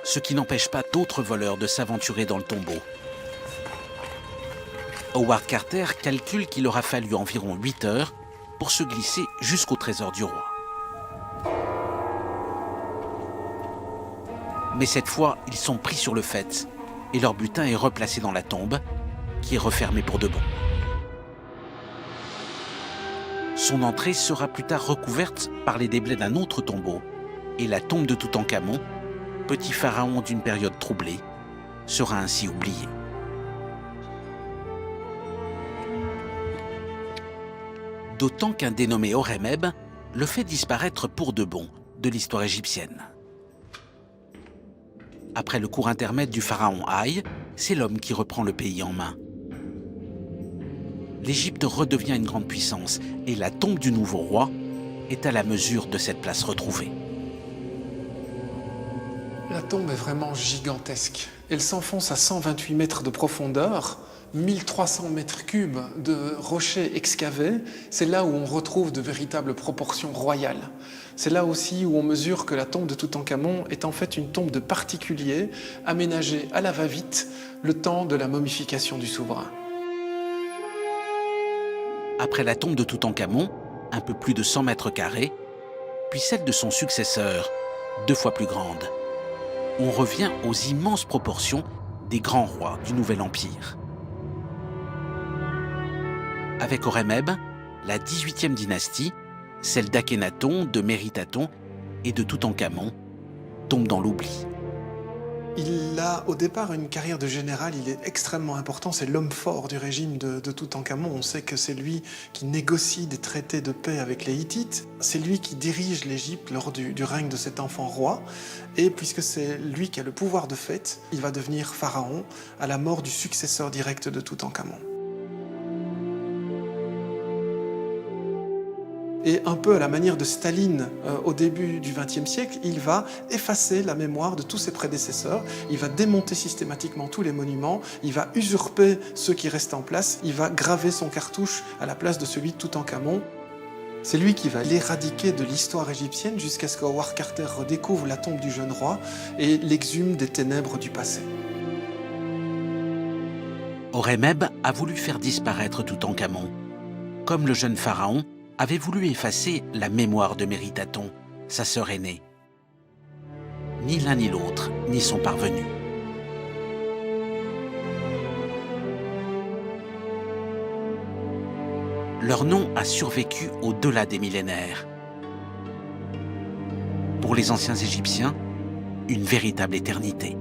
Ce qui n'empêche pas d'autres voleurs de s'aventurer dans le tombeau. Howard Carter calcule qu'il aura fallu environ 8 heures pour se glisser jusqu'au trésor du roi. Mais cette fois, ils sont pris sur le fait et leur butin est replacé dans la tombe, qui est refermée pour de bon. Son entrée sera plus tard recouverte par les déblais d'un autre tombeau et la tombe de Toutankhamon, petit pharaon d'une période troublée, sera ainsi oubliée. D'autant qu'un dénommé Horemheb le fait disparaître pour de bon de l'histoire égyptienne. Après le court intermède du pharaon Haï, c'est l'homme qui reprend le pays en main. L'Égypte redevient une grande puissance et la tombe du nouveau roi est à la mesure de cette place retrouvée. La tombe est vraiment gigantesque. Elle s'enfonce à 128 mètres de profondeur, 1300 mètres cubes de rochers excavés. C'est là où on retrouve de véritables proportions royales. C'est là aussi où on mesure que la tombe de Toutankhamon est en fait une tombe de particulier, aménagée à la va-vite, le temps de la momification du souverain. Après la tombe de Toutankhamon, un peu plus de 100 mètres carrés, puis celle de son successeur, 2 fois plus grande, on revient aux immenses proportions des grands rois du Nouvel Empire. Avec Horemheb, la 18e dynastie, celle d'Akhénaton, de Méritaton et de Toutankhamon, tombe dans l'oubli. Il a au départ une carrière de général, il est extrêmement important, c'est l'homme fort du régime de Toutankhamon. On sait que c'est lui qui négocie des traités de paix avec les Hittites, c'est lui qui dirige l'Égypte lors du règne de cet enfant roi, et puisque c'est lui qui a le pouvoir de fait, il va devenir pharaon à la mort du successeur direct de Toutankhamon. Et un peu à la manière de Staline au début du XXe siècle, il va effacer la mémoire de tous ses prédécesseurs, il va démonter systématiquement tous les monuments, il va usurper ceux qui restent en place, il va graver son cartouche à la place de celui de Toutankhamon. C'est lui qui va l'éradiquer de l'histoire égyptienne jusqu'à ce qu'Howard Carter redécouvre la tombe du jeune roi et l'exhume des ténèbres du passé. Horemheb a voulu faire disparaître Toutankhamon, comme le jeune pharaon avait voulu effacer la mémoire de Mérithaton, sa sœur aînée. Ni l'un ni l'autre n'y sont parvenus. Leur nom a survécu au-delà des millénaires. Pour les anciens Égyptiens, une véritable éternité.